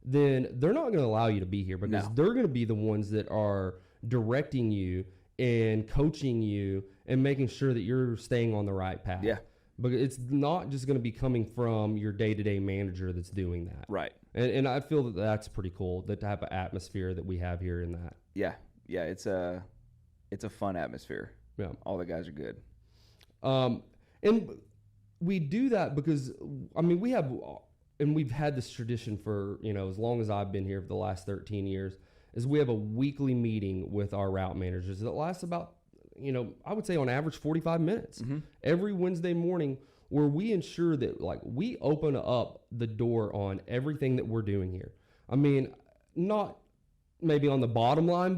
then they're not going to allow you to be here, because they're going to be the ones that are directing you and coaching you and making sure that you're staying on the right path. Yeah. But it's not just going to be coming from your day-to-day manager that's doing that. Right. And I feel that that's pretty cool, the type of atmosphere that we have here in that. Yeah. Yeah, it's a fun atmosphere. Yeah. All the guys are good. And we do that because, we've had this tradition for, as long as I've been here for the last 13 years, is we have a weekly meeting with our route managers that lasts about, I would say on average 45 minutes every Wednesday morning, where we ensure that, like, we open up the door on everything that we're doing here. I mean, not maybe on the bottom line,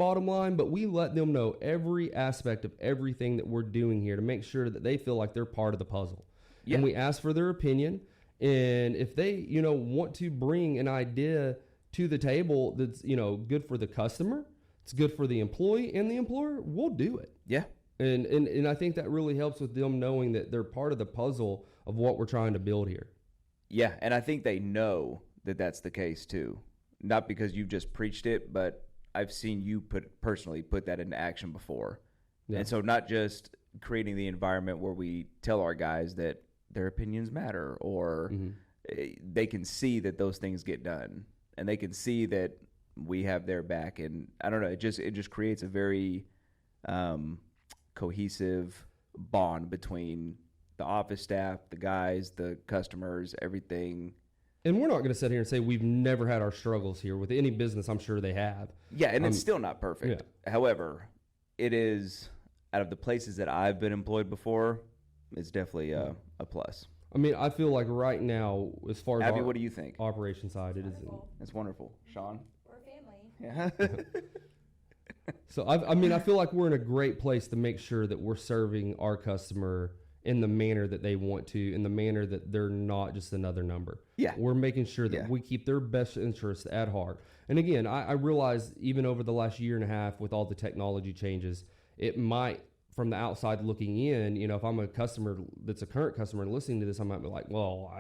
but we let them know every aspect of everything that we're doing here to make sure that they feel like they're part of the puzzle. Yeah. And we ask for their opinion. And if they, want to bring an idea to the table that's, good for the customer, it's good for the employee and the employer, we'll do it. Yeah. And I think that really helps with them knowing that they're part of the puzzle of what we're trying to build here. Yeah, and I think they know that that's the case too. Not because you've just preached it, but I've seen you personally put that into action before. Yeah. And so not just creating the environment where we tell our guys that their opinions matter, or they can see that those things get done, and they can see that we have their back. And I don't know, it just creates a very cohesive bond between the office staff, the guys, the customers, everything. And we're not going to sit here and say we've never had our struggles here. With any business, I'm sure they have. Yeah, and it's still not perfect. Yeah. However, it is, out of the places that I've been employed before, it's definitely a plus. I mean, I feel like right now, as far as Abby, what do you think? Operation side, it is. It's wonderful. Sean? We're a family. Yeah. So I feel like we're in a great place to make sure that we're serving our customer in the manner that they want to, in the manner that they're not just another number. Yeah. We're making sure that we keep their best interests at heart. And again, I realize even over the last year and a half with all the technology changes, it might, from the outside looking in, if I'm a customer that's a current customer and listening to this, I might be like, well,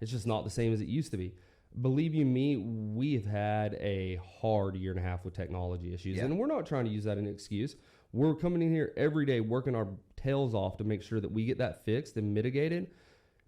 it's just not the same as it used to be. Believe you me, we've had a hard year and a half with technology issues, and we're not trying to use that as an excuse. We're coming in here every day working our tails off to make sure that we get that fixed and mitigated,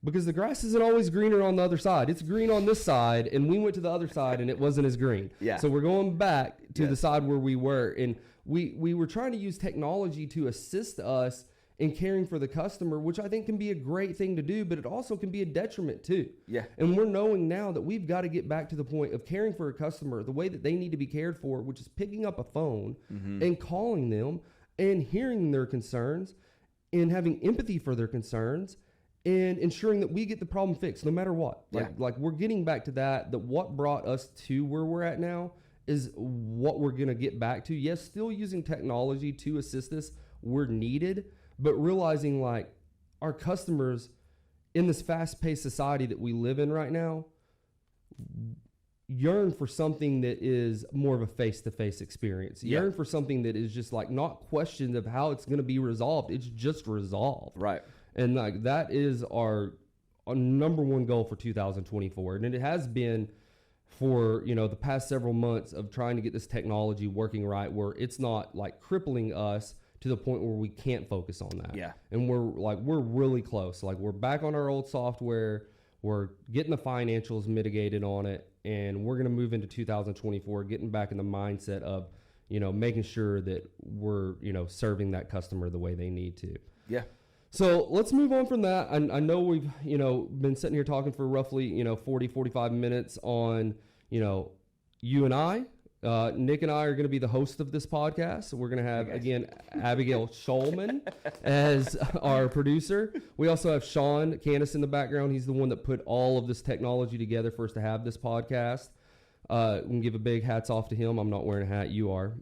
because the grass isn't always greener on the other side. It's green on this side, and we went to the other side and it wasn't as green. Yeah. So we're going back to the side where we were, and we were trying to use technology to assist us in caring for the customer, which I think can be a great thing to do, but it also can be a detriment too. Yeah. And we're knowing now that we've got to get back to the point of caring for a customer the way that they need to be cared for, which is picking up a phone and calling them and hearing their concerns and having empathy for their concerns and ensuring that we get the problem fixed no matter what. Like we're getting back to that what brought us to where we're at now is what we're going to get back to. Yes, still using technology to assist us where needed, but realizing like our customers in this fast-paced society that we live in right now yearn for something that is more of a face-to-face experience. Yearn for something that is just like not questions of how it's going to be resolved. It's just resolved. Right. And like that is our number one goal for 2024. And it has been for, the past several months of trying to get this technology working right, where it's not like crippling us to the point where we can't focus on that. Yeah. And we're really close. Like we're back on our old software. We're getting the financials mitigated on it, and we're going to move into 2024, getting back in the mindset of, making sure that we're, serving that customer the way they need to. Yeah. So let's move on from that. I know we've, been sitting here talking for roughly, 40, 45 minutes on, you and I. Nick and I are going to be the host of this podcast. So we're going to have, again, Abigail Schulman as our producer. We also have Sean Candace in the background. He's the one that put all of this technology together for us to have this podcast. We can give a big hats off to him. I'm not wearing a hat. You are.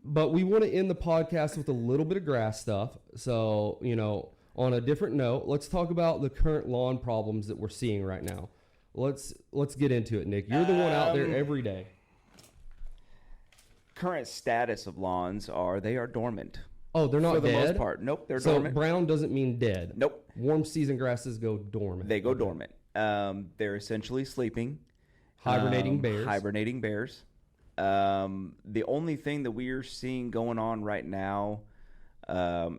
But we want to end the podcast with a little bit of grass stuff. So, on a different note, let's talk about the current lawn problems that we're seeing right now. Let's get into it, Nick. You're the one out there every day. Current status of lawns they are dormant. Oh, they're not for the dead? most part. Nope, they're so dormant. Brown doesn't mean dead. Nope. Warm season grasses go dormant. They go dormant. They're essentially sleeping. Hibernating bears. Hibernating bears. The only thing that we're seeing going on right now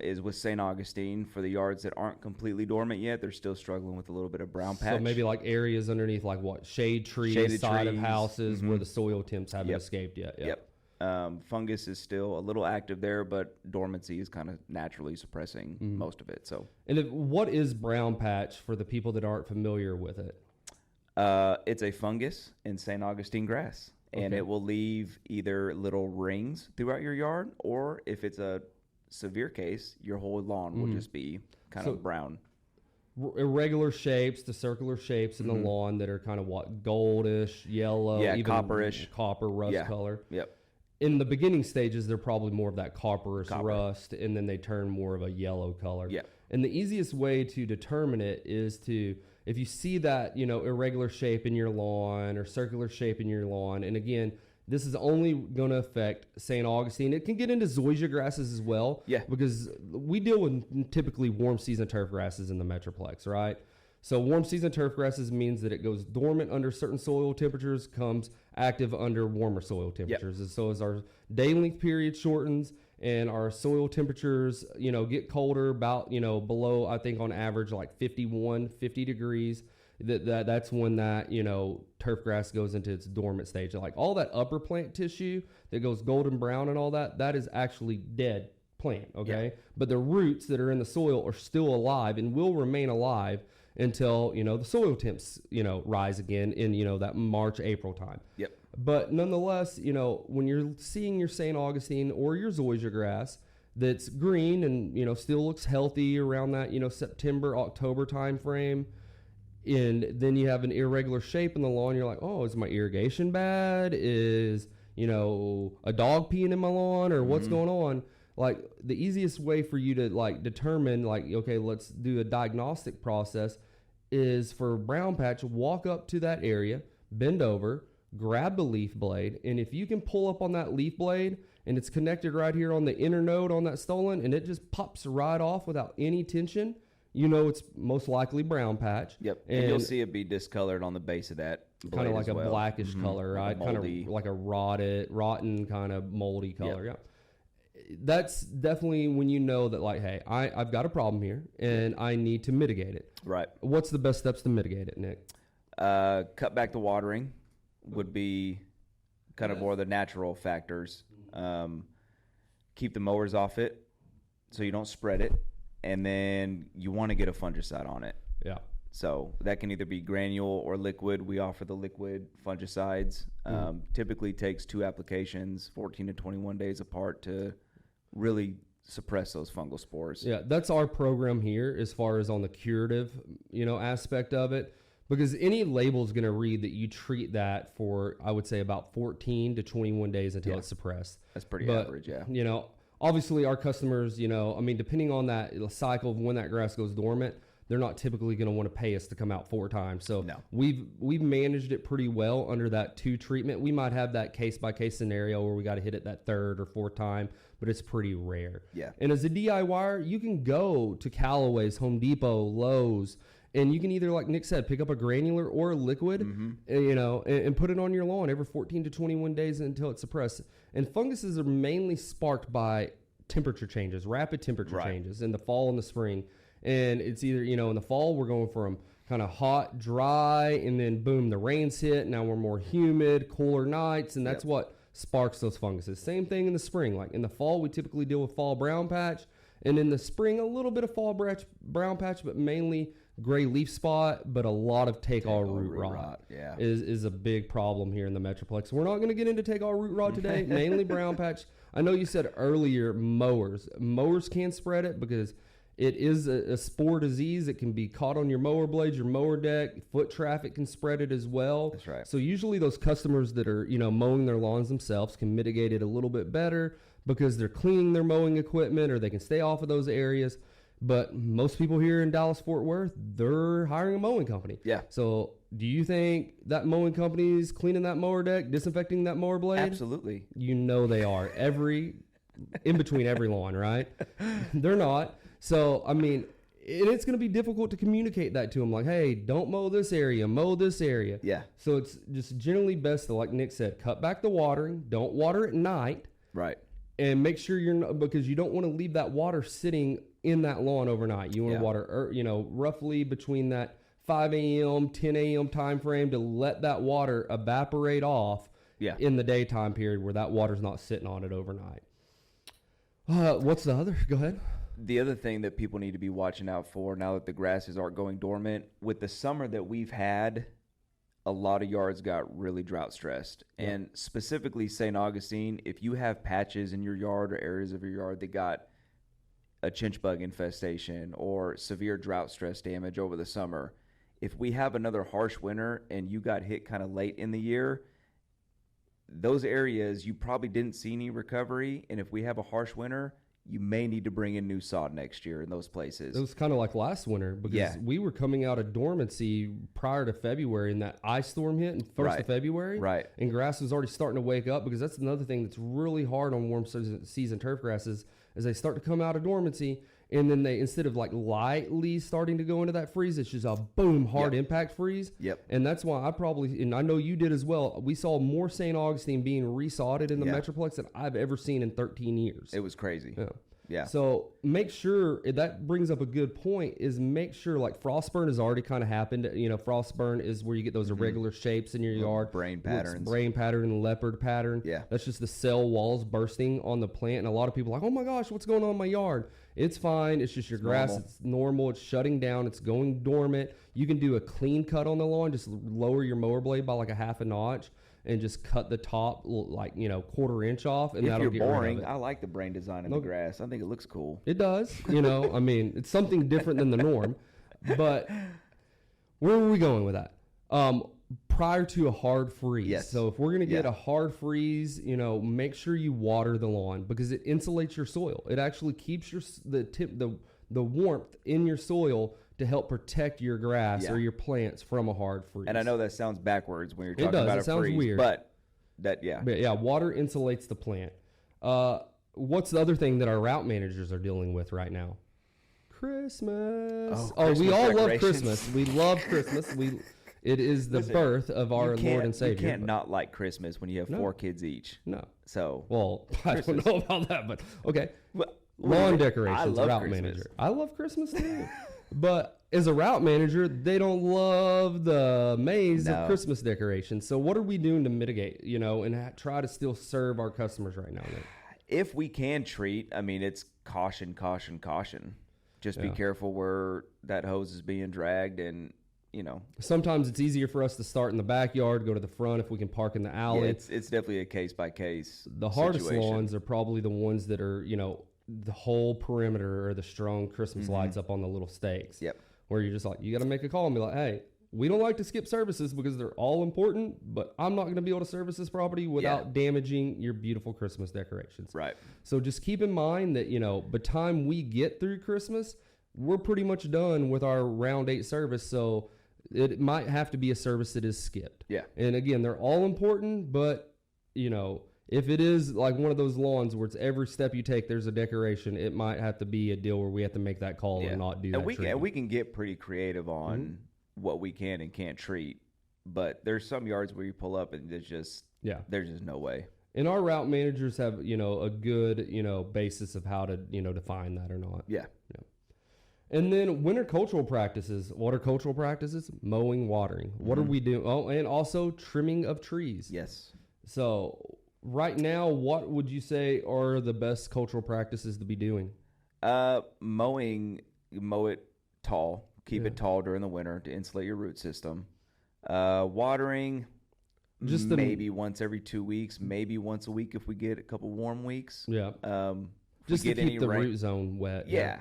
is with St. Augustine. For the yards that aren't completely dormant yet, they're still struggling with a little bit of brown patch. So maybe like areas underneath like what? Shade trees, Shaded side trees. of houses where the soil temps haven't escaped yet. Yep. Fungus is still a little active there, but dormancy is kind of naturally suppressing most of it. So, and what is brown patch for the people that aren't familiar with it? It's a fungus in St. Augustine grass, and it will leave either little rings throughout your yard, or if it's a severe case, your whole lawn will just be kind of brown. Irregular shapes, the circular shapes in the lawn that are kind of goldish, yellow, even copperish, copper rust color. Yep. In the beginning stages, they're probably more of that copperish rust, and then they turn more of a yellow color. Yeah. And the easiest way to determine it is if you see that, irregular shape in your lawn or circular shape in your lawn, and again, this is only going to affect St. Augustine. It can get into zoysia grasses as well. Yeah. Because we deal with typically warm season turf grasses in the Metroplex, right? So warm season turf grasses means that it goes dormant under certain soil temperatures, comes active under warmer soil temperatures. And so as our day length period shortens and our soil temperatures, get colder, about, below, I think on average, like 50 degrees, that's when that, turf grass goes into its dormant stage. Like all that upper plant tissue that goes golden brown and all that is actually dead plant, okay? Yeah. But the roots that are in the soil are still alive and will remain alive until, the soil temps, rise again in, that March, April time. Yep. But nonetheless, when you're seeing your St. Augustine or your zoysia grass that's green and, still looks healthy around that, September, October time frame, and then you have an irregular shape in the lawn, you're like, oh, is my irrigation bad? Is, a dog peeing in my lawn or what's going on. Like the easiest way for you to like determine like, okay, let's do a diagnostic process is for brown patch, walk up to that area, bend over, grab the leaf blade. And if you can pull up on that leaf blade and it's connected right here on the inner node on that stolon and it just pops right off without any tension, it's most likely brown patch. Yep. And you'll see it be discolored on the base of that blade kind of like as well. a blackish color, right? Kind of like a rotten kind of moldy color. Yep. Yeah. That's definitely when you know that like, hey, I've got a problem here and I need to mitigate it. Right. What's the best steps to mitigate it, Nick? Cut back the watering would be kind of more of the natural factors. Keep the mowers off it so you don't spread it. And then you want to get a fungicide on it. Yeah. So that can either be granule or liquid. We offer the liquid fungicides. Typically takes 2 applications, 14 to 21 days apart to really suppress those fungal spores. Yeah, that's our program here as far as on the curative, aspect of it. Because any label is going to read that you treat that for, I would say, about 14 to 21 days until it's suppressed. That's pretty average, yeah. Obviously our customers, depending on that cycle of when that grass goes dormant, they're not typically going to want to pay us to come out 4 times. So we've managed it pretty well under that 2 treatment. We might have that case by case scenario where we got to hit it that 3rd or 4th time, but it's pretty rare. Yeah. And as a DIYer, you can go to Callaway's, Home Depot, Lowe's, and you can either, like Nick said, pick up a granular or a liquid, and put it on your lawn every 14 to 21 days until it's suppressed. And funguses are mainly sparked by temperature changes, rapid temperature changes in the fall and the spring. And it's either, in the fall, we're going from kind of hot, dry, and then boom, the rains hit. Now we're more humid, cooler nights, and that's what sparks those funguses. Same thing in the spring. Like in the fall, we typically deal with fall brown patch. And in the spring, a little bit of fall brown patch, but mainly gray leaf spot, but a lot of take-all root rot is a big problem here in the Metroplex. We're not going to get into take-all root rot today, mainly brown patch. I know you said earlier mowers. Mowers can spread it because it is a spore disease. It can be caught on your mower blades, your mower deck. Foot traffic can spread it as well. That's right. So usually those customers that are, mowing their lawns themselves can mitigate it a little bit better because they're cleaning their mowing equipment or they can stay off of those areas. But most people here in Dallas-Fort Worth, they're hiring a mowing company. Yeah. So do you think that mowing company is cleaning that mower deck, disinfecting that mower blade? Absolutely. They are. In between every lawn, right? They're not. So, it's going to be difficult to communicate that to them. Like, hey, don't mow this area, mow this area. Yeah. So it's just generally best to, like Nick said, cut back the watering. Don't water at night. Right. And make sure because you don't want to leave that water sitting in that lawn overnight. You want to water, roughly between that 5 a.m., 10 a.m. time frame to let that water evaporate off in the daytime period where that water's not sitting on it overnight. What's the other? Go ahead. The other thing that people need to be watching out for now that the grasses aren't going dormant, with the summer that we've had, a lot of yards got really drought stressed. Yep. And specifically St. Augustine, if you have patches in your yard or areas of your yard that got a chinch bug infestation or severe drought stress damage over the summer, if we have another harsh winter and you got hit kind of late in the year, those areas you probably didn't see any recovery. And if we have a harsh winter, you may need to bring in new sod next year in those places. It was kind of like last winter because we were coming out of dormancy prior to February and that ice storm hit in first of February. Right. And grass was already starting to wake up because that's another thing that's really hard on warm season turf grasses is they start to come out of dormancy and then they, instead of like lightly starting to go into that freeze, it's just a boom, hard impact freeze. Yep. And that's why and I know you did as well, we saw more St. Augustine being resodded in the Metroplex than I've ever seen in 13 years. It was crazy. Yeah. So make sure, that brings up a good point, is make sure like frost burn has already kind of happened. Frost burn is where you get those irregular shapes in your yard. Brain patterns. Brain pattern and leopard pattern. Yeah. That's just the cell walls bursting on the plant. And a lot of people are like, oh my gosh, what's going on in my yard? It's fine. It's just your grass. Normal. It's normal. It's shutting down. It's going dormant. You can do a clean cut on the lawn. Just lower your mower blade by like a half a notch and just cut the top like, quarter inch off. And if that'll you're get boring, rid of it. I like the brain design in the grass. I think it looks cool. It does. It's something different than the norm. But where were we going with that? prior to a hard freeze. Yes. So if we're going to get Yeah. a hard freeze, make sure you water the lawn because it insulates your soil. It actually keeps the warmth in your soil to help protect your grass or your plants from a hard freeze. And I know that sounds backwards when you're talking does. about It a sounds freeze, weird. but water insulates the plant. What's the other thing that our route managers are dealing with right now? Christmas. Christmas we all love decorations. Christmas. We love Christmas. It is the birth of our Lord and Savior. You can't not like Christmas when you have 4 kids each. No. So, well, I don't know about that, but okay. But, Lawn decorations, love route Christmas. manager. I love Christmas too. But as a route manager, they don't love the maze of Christmas decorations. So what are we doing to mitigate, and try to still serve our customers right now? Nick? If we can treat, I mean, it's caution. Just be careful where that hose is being dragged and, Sometimes it's easier for us to start in the backyard, go to the front if we can park in the alley. Yeah, it's definitely a case-by-case The hardest situation. lawns are probably the ones that are, the whole perimeter or the strung Christmas lights up on the little stakes. Yep. Where you're just like, you got to make a call and be like, hey, we don't like to skip services because they're all important, but I'm not going to be able to service this property without damaging your beautiful Christmas decorations. Right. So just keep in mind that, by the time we get through Christmas, we're pretty much done with our round 8 service. So it might have to be a service that is skipped. Yeah. And again, they're all important, but, if it is like one of those lawns where it's every step you take, there's a decoration, it might have to be a deal where we have to make that call and not do that. And we can get pretty creative on what we can and can't treat, but there's some yards where you pull up and there's just no way. And our route managers have, a good, basis of how to, define that or not. Yeah. And then winter cultural practices. What are cultural practices? Mowing, watering. What are we doing? Oh, and also trimming of trees. Yes. So right now, what would you say are the best cultural practices to be doing? Mow it tall. Keep it tall during the winter to insulate your root system. Watering, just maybe once every 2 weeks, maybe once a week if we get a couple warm weeks. Yeah. Just to keep the root zone wet. Yeah.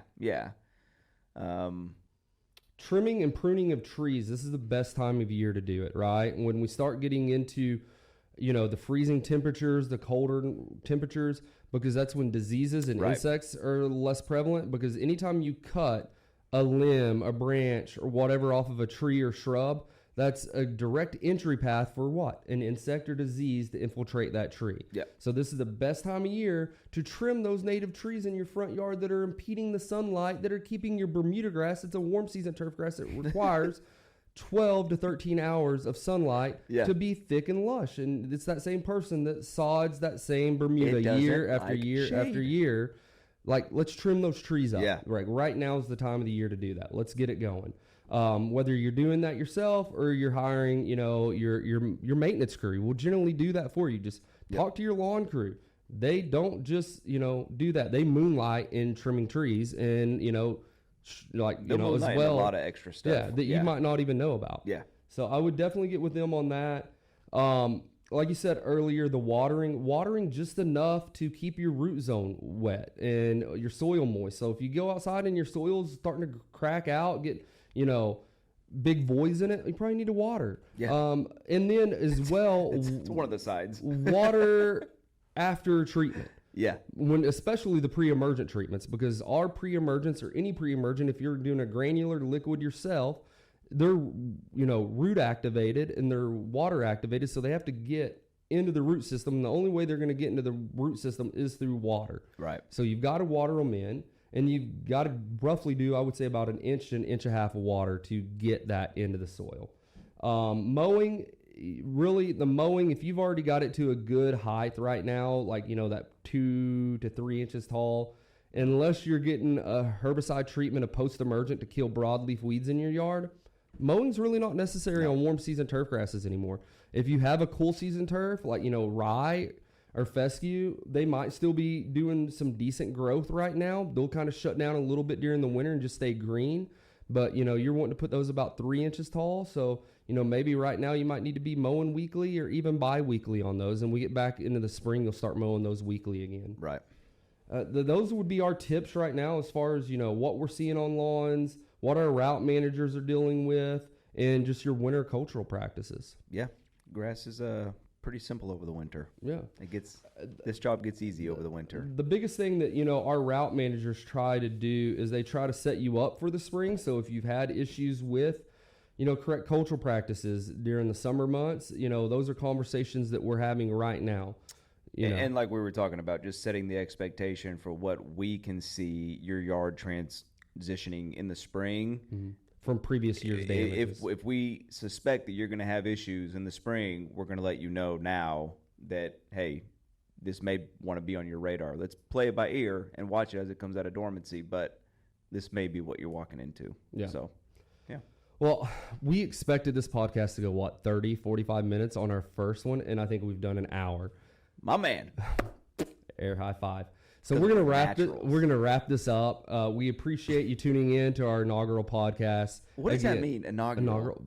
Trimming and pruning of trees. This is the best time of year to do it, right? When we start getting into, the freezing temperatures, the colder temperatures, because that's when diseases and insects are less prevalent. Because anytime you cut a limb, a branch, or whatever off of a tree or shrub, that's a direct entry path for what? An insect or disease to infiltrate that tree. Yep. So this is the best time of year to trim those native trees in your front yard that are impeding the sunlight, that are keeping your Bermuda grass. It's a warm season turf grass that requires 12 to 13 hours of sunlight to be thick and lush. And it's that same person that sods that same Bermuda year after year after year. Like, let's trim those trees up. Yeah. Right now is the time of the year to do that. Let's get it going. Whether you're doing that yourself or you're hiring, your maintenance crew will generally do that for you. Just talk to your lawn crew. They don't just, do that. They moonlight in trimming trees and, as well. A lot of extra stuff. Yeah, that you might not even know about. Yeah. So I would definitely get with them on that. Like you said earlier, the watering just enough to keep your root zone wet and your soil moist. So if you go outside and your soil's starting to crack out, get, big voids in it, you probably need to water. Yeah. And then as well, it's one of the sides. water after treatment. Yeah. Especially the pre-emergent treatments, because our pre-emergents or any pre-emergent, if you're doing a granular liquid yourself, they're, root activated and they're water activated. So they have to get into the root system. And the only way they're going to get into the root system is through water. Right. So you've got to water them in, and you've got to roughly do, I would say, about an inch and a half of water to get that into the soil. Mowing, if you've already got it to a good height right now, like, that 2 to 3 inches tall, unless you're getting a herbicide treatment, a post-emergent to kill broadleaf weeds in your yard, mowing's really not necessary on warm season turf grasses anymore. If you have a cool season turf, like, rye or fescue, they might still be doing some decent growth right now. They'll kind of shut down a little bit during the winter and just stay green. But, you're wanting to put those about 3 inches tall. So, maybe right now you might need to be mowing weekly or even bi-weekly on those. And we get back into the spring, you'll start mowing those weekly again. Right. Those would be our tips right now as far as, what we're seeing on lawns, what our route managers are dealing with, and just your winter cultural practices. Yeah, grass is pretty simple over the winter. Yeah. This job gets easy over the winter. The biggest thing that, our route managers try to do is they try to set you up for the spring. So if you've had issues with, correct cultural practices during the summer months, those are conversations that we're having right now. And like we were talking about, just setting the expectation for what we can see your yard transitioning in the spring. Mm-hmm. From previous years' damages. If we suspect that you're going to have issues in the spring, we're going to let you know now that, hey, this may want to be on your radar. Let's play it by ear and watch it as it comes out of dormancy, but this may be what you're walking into. Yeah. So, yeah. Well, we expected this podcast to go, 30, 45 minutes on our first one, and I think we've done an hour. My man. Air high five. So we're gonna wrap this up. We appreciate you tuning in to our inaugural podcast. What does that mean? Inaugural.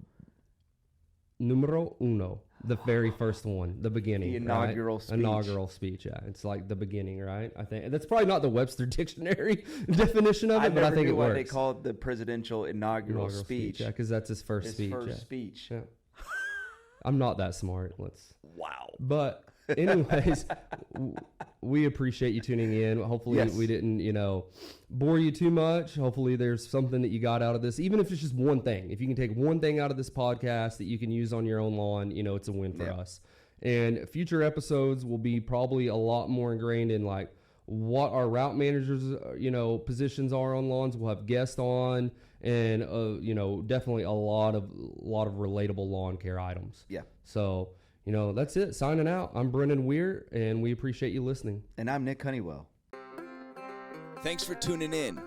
Numero uno, the very first one, the beginning. The inaugural speech. Inaugural speech. Yeah, it's like the beginning, right? I think that's probably not the Webster Dictionary definition of it, but I think it works. They call it the presidential inaugural speech. Yeah, because that's his first speech. Speech. Yeah. I'm not that smart. Wow. But anyways, we appreciate you tuning in. Hopefully we didn't, bore you too much. Hopefully there's something that you got out of this, even if it's just one thing. If you can take one thing out of this podcast that you can use on your own lawn, it's a win for us. And future episodes will be probably a lot more ingrained in like what our route managers, positions are on lawns. We'll have guests on and, definitely a lot of relatable lawn care items. Yeah. So, that's it. Signing out. I'm Brendan Weir, and we appreciate you listening. And I'm Nick Honeywell. Thanks for tuning in.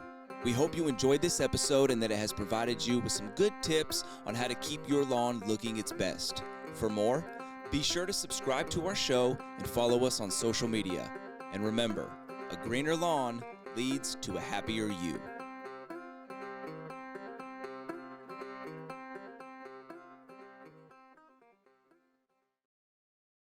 We hope you enjoyed this episode and that it has provided you with some good tips on how to keep your lawn looking its best. For more, be sure to subscribe to our show and follow us on social media. And remember, a greener lawn leads to a happier you.